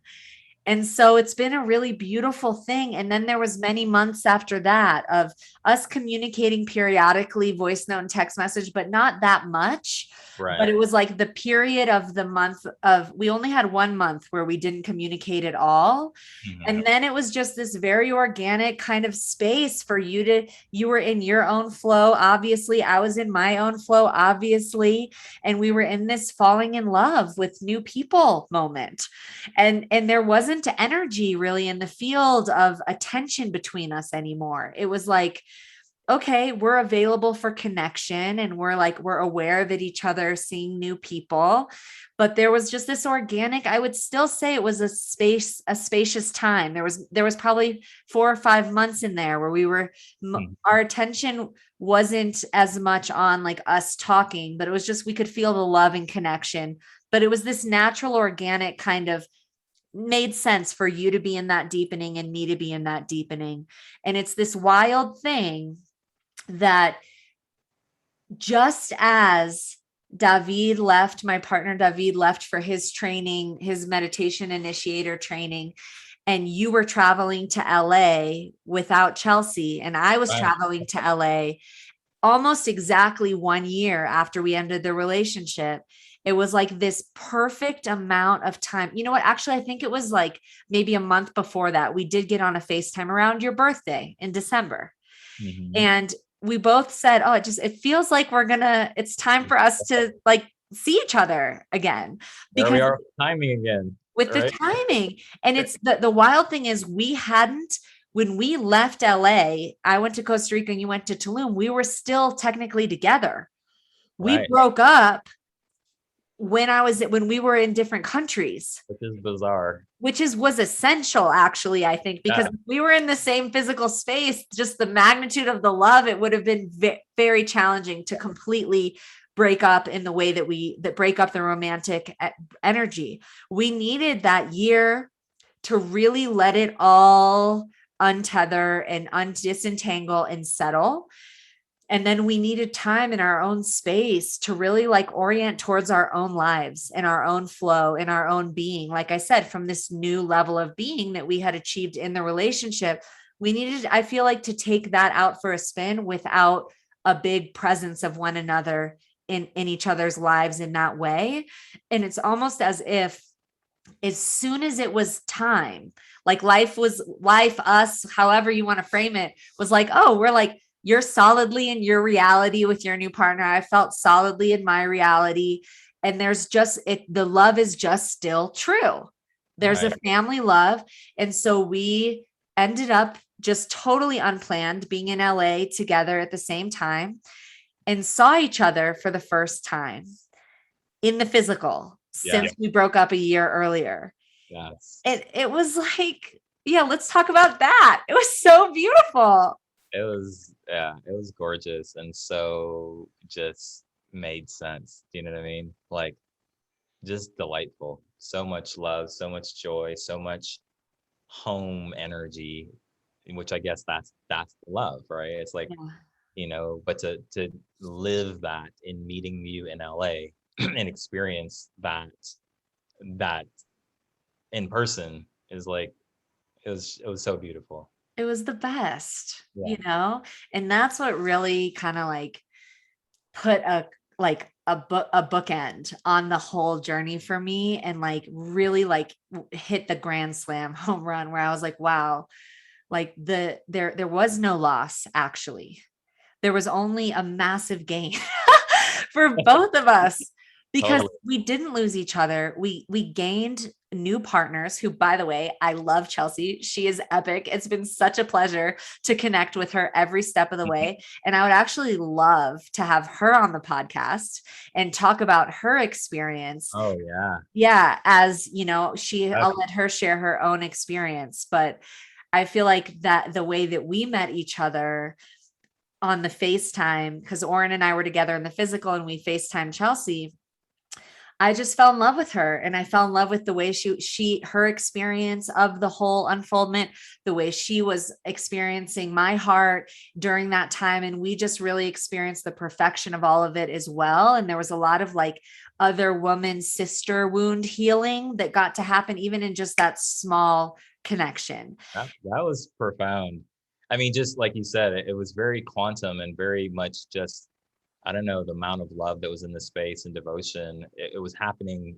And so it's been a really beautiful thing. And then there was many months after that of us communicating periodically, voice note and text message, but not that much. But Right. it was like the period of the month of, we only had 1 month where we didn't communicate at all. Mhm. And then it was just this very organic kind of space for you were in your own flow. Obviously, I was in my own flow, obviously. And we were in this falling in love with new people moment. And there wasn't energy really in the field of attention between us anymore. It was like, okay, we're available for connection and we're aware that each other are seeing new people. But there was just this organic, I would still say it was a spacious time. There was probably 4 or 5 months in there where Mhm. our attention wasn't as much on like us talking, but it was just, we could feel the love and connection. But it was this natural, organic kind of made sense for you to be in that deepening and me to be in that deepening. And it's this wild thing that just as my partner David left for his training, his meditation initiator training, and you were traveling to LA without Chelsea, and I was Right. traveling to LA almost exactly 1 year after we ended the relationship. It was like this perfect amount of time. You know what? Actually, I think it was like maybe a month before that. We did get on a FaceTime around your birthday in December. Mhm. And we both said, oh, it feels like it's time for us to like see each other again. There we Because are, timing again, with the right? timing, and it's the wild thing is when we left LA, I went to Costa Rica and you went to Tulum, we were still technically together. We Right. broke up when we were in different countries, Which is bizarre. which was essential actually, I think, because Yeah. if we were in the same physical space, just the magnitude of the love, it would have been very challenging to completely break up in the way that break up the romantic energy. We needed that year to really let it all untether and disentangle and settle. And then we needed time in our own space to really like orient towards our own lives and our own flow and our own being. Like I said, from this new level of being that we had achieved in the relationship, we needed, I feel like, to take that out for a spin without a big presence of one another in each other's lives in that way. And it's almost as if as soon as it was time, like life, us, however you want to frame it, was like, oh, we're like, you're solidly in your reality with your new partner. I felt solidly in my reality. And the love is just still true. There's a Right. family love. And so we ended up just totally unplanned being in LA together at the same time and saw each other for the first time in the physical Yeah. since we broke up a year earlier. Yes. It was like, yeah, let's talk about that. It was so beautiful. It was gorgeous and so just made sense. Do you know what I mean? Like just delightful. So much love, so much joy, so much home energy, in which I guess that's love, right? It's like, Yeah. but to live that in meeting you in LA and experience that in person is like it was so beautiful. It was the best, Yeah. and that's what really kind of like put a bookend on the whole journey for me, and like really like hit the grand slam home run where I was like, wow, like there was no loss actually. There was only a massive gain for both of us because Totally. we didn't lose each other. We gained new partners who, by the way, I love Chelsea. She is epic. It's been such a pleasure to connect with her every step of the way. And I would actually love to have her on the podcast and talk about her experience. Oh yeah. Yeah, as you know, I'll Okay. let her share her own experience, but I feel like that the way that we met each other on the FaceTime, because Oren and I were together in the physical and we FaceTime Chelsea, I just fell in love with her, and I fell in love with the way her experience of the whole unfoldment, the way she was experiencing my heart during that time. And we just really experienced the perfection of all of it as well. And there was a lot of like other woman sister wound healing that got to happen, even in just that small connection. That was profound. I mean, just like you said, it was very quantum and very much just, I don't know, the amount of love that was in the space and devotion. It was happening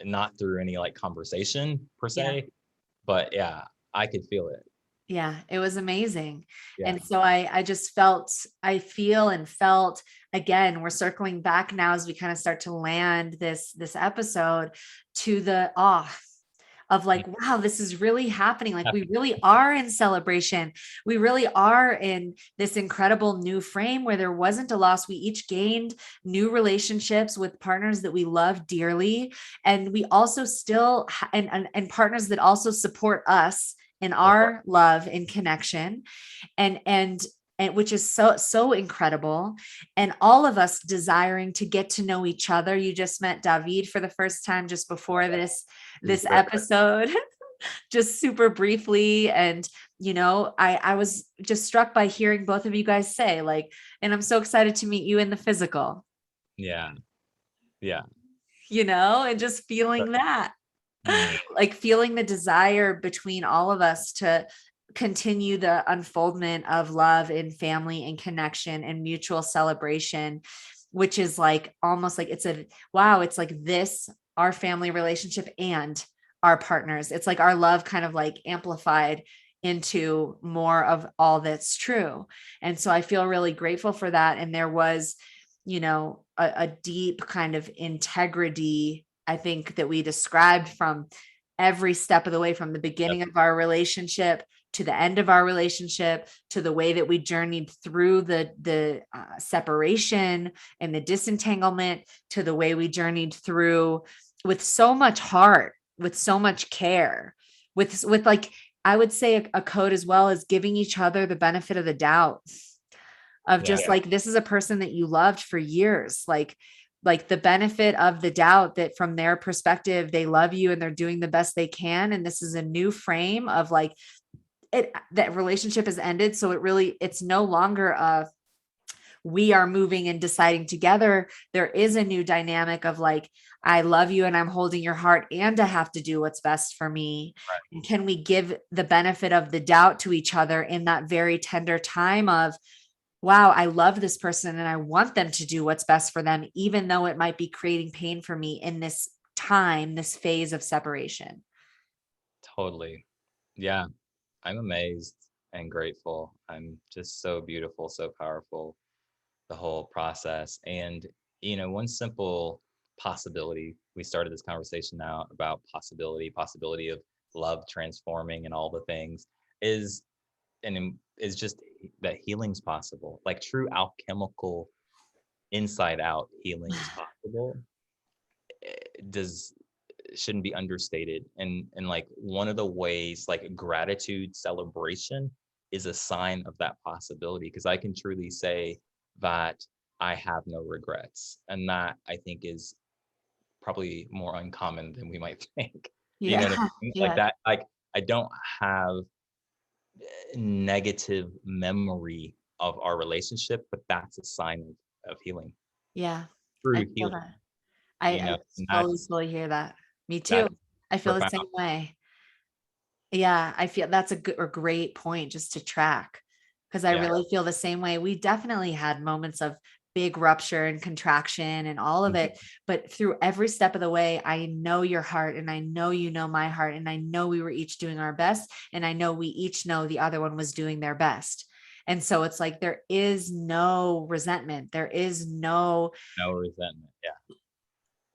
not through any like conversation per Yeah. se, but yeah, I could feel it. Yeah, it was amazing. Yeah. And so I just I feel and felt, again, we're circling back now as we kind of start to land this episode, to the awe of Mm. like, wow, this is really happening. Like we really are in celebration. We really are in this incredible new frame where there wasn't a loss. We each gained new relationships with partners that we love dearly. And we also still, and partners that also support us in our love and connection. And which is so incredible, and all of us desiring to get to know each other. You just met David for the first time just before this episode, just super briefly. And I was just struck by hearing both of you guys say like, and I'm so excited to meet you in the physical, Yeah. Yeah. and just feeling that, Mm. like feeling the desire between all of us to continue the unfoldment of love and family and connection and mutual celebration, which is like almost like it's like this, our family relationship and our partners. It's like our love kind of like amplified into more of all that's true. And so I feel really grateful for that. And there was, a deep kind of integrity, I think, that we described from every step of the way, from the beginning of our relationship to the end of our relationship, to the way that we journeyed through the separation and the disentanglement, to the way we journeyed through with so much heart, with so much care, with like, I would say a code as well as giving each other the benefit of the doubt of Yeah. just like, this is a person that you loved for years, like the benefit of the doubt that from their perspective, they love you and they're doing the best they can. And this is a new frame of like, that relationship has ended. So it's no longer we are moving and deciding together. There is a new dynamic of like, I love you and I'm holding your heart, and I have to do what's best for me. Right. And can we give the benefit of the doubt to each other in that very tender time of, wow, I love this person and I want them to do what's best for them, even though it might be creating pain for me in this time, this phase of separation. Totally. Yeah. I'm amazed and grateful. I'm just so beautiful, so powerful, the whole process. And, one simple possibility, we started this conversation now about possibility of love transforming and all the things, is is just that healing's possible. Like true alchemical inside out healing is possible. Does shouldn't be understated. And like one of the ways, like gratitude celebration is a sign of that possibility, because I can truly say that I have no regrets, and that I think is probably more uncommon than we might think. You know Yeah. what I mean? Like Yeah. that, like I don't have negative memory of our relationship, but that's a sign of healing, Yeah. I true feel healing, that. I and totally hear that. Me that too. I feel the profound. same way. Yeah, I feel that's a good or great point just to track, because I Yeah. really feel the same way. We definitely had moments of big rupture and contraction and all of Mhm. it, but through every step of the way, I know your heart and I know you know my heart, and I know we were each doing our best, and I know we each know the other one was doing their best. And so it's like there is no resentment. There is no No resentment. Yeah.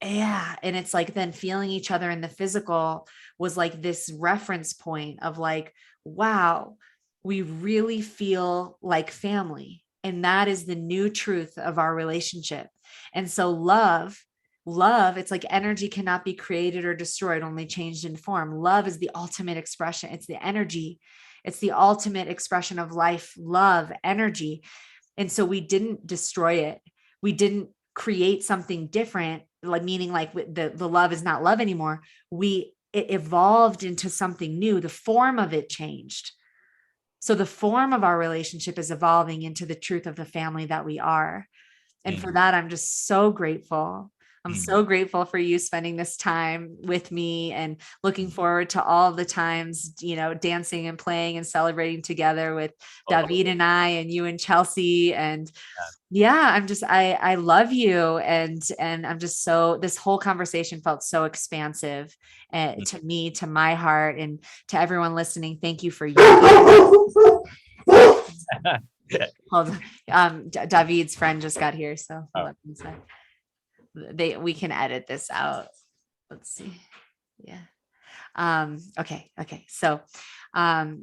Yeah. And it's like then feeling each other in the physical was like this reference point of like, wow, we really feel like family. And that is the new truth of our relationship. And so love, it's like energy cannot be created or destroyed, only changed in form. Love is the ultimate expression. It's the energy. It's the ultimate expression of life, love, energy. And so we didn't destroy it. We didn't create something different, like meaning like the love is not love anymore. It evolved into something new. The form of it changed. So the form of our relationship is evolving into the truth of the family that we are. And for Mm, that, I'm just so grateful. I'm mm, so grateful for you spending this time with me and looking mm. forward to all the times, dancing and playing and celebrating together with David Totally. and I and you and Chelsea. And Yeah. yeah, I love you. And I'm just so, this whole conversation felt so expansive to me, to my heart, and to everyone listening. Thank you for you. Hold on. David's friend just got here, so hold Oh, on one sec. We can edit this out. Let's see. Yeah. Okay. So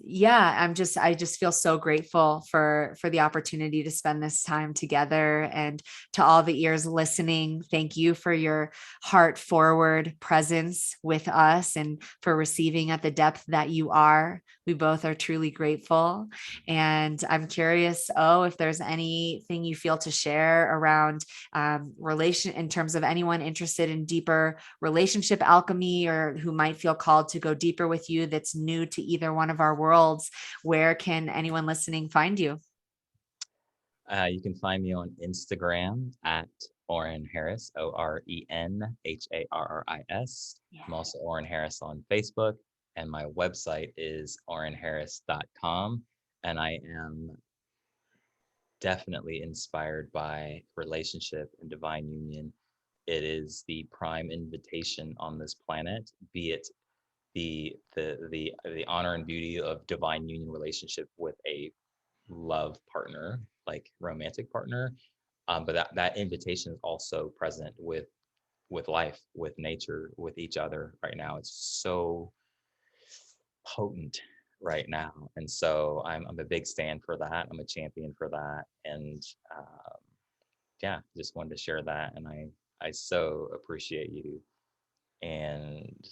yeah, I just feel so grateful for the opportunity to spend this time together. And to all the ears listening, thank you for your heart forward presence with us and for receiving at the depth that you are. We both are truly grateful. And I'm curious, if there's anything you feel to share around relation in terms of anyone interested in deeper relationship alchemy, or who might feel called to go deeper with you, that's new to either one of our worlds. Where can anyone listening find you? you can find me on Instagram at Oren Harris, OrenHarris. Yeah. I'm also Oren Harris on Facebook, and my website is orenharris.com. And I am definitely inspired by relationship and divine union. It is the prime invitation on this planet, be it the honor and beauty of divine union relationship with a love partner, like romantic partner, but that invitation is also present with life, with nature, with each other right now. It's so potent right now, and so I'm a big stand for that. I'm a champion for that, and yeah, just wanted to share that. And I so appreciate you, and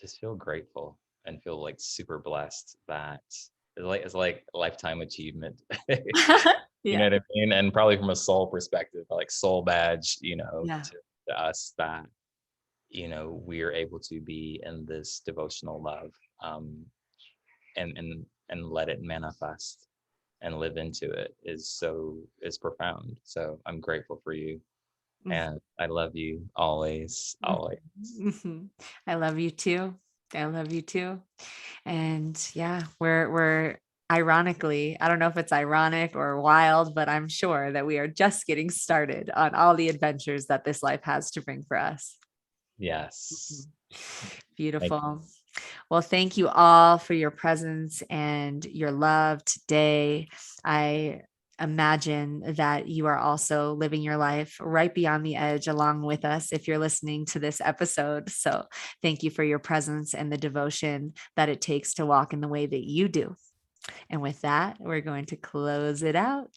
just feel grateful and feel like super blessed that it's like a lifetime achievement. You know Yeah. what I mean? And probably from a soul perspective, like soul badge, Yeah. to us that, we're able to be in this devotional love, um, and let it manifest and live into it is profound. So I'm grateful for you, and I love you always, always. Mhm. I love you too. I love you too. And yeah, we're ironically, I don't know if it's ironic or wild, but I'm sure that we are just getting started on all the adventures that this life has to bring for us. Mhm. Yes. Thank Beautiful. Well, thank you all for your presence and your love today. I imagine that you are also living your life right beyond the edge along with us if you're listening to this episode. So, thank you for your presence and the devotion that it takes to walk in the way that you do. And with that, we're going to close it out.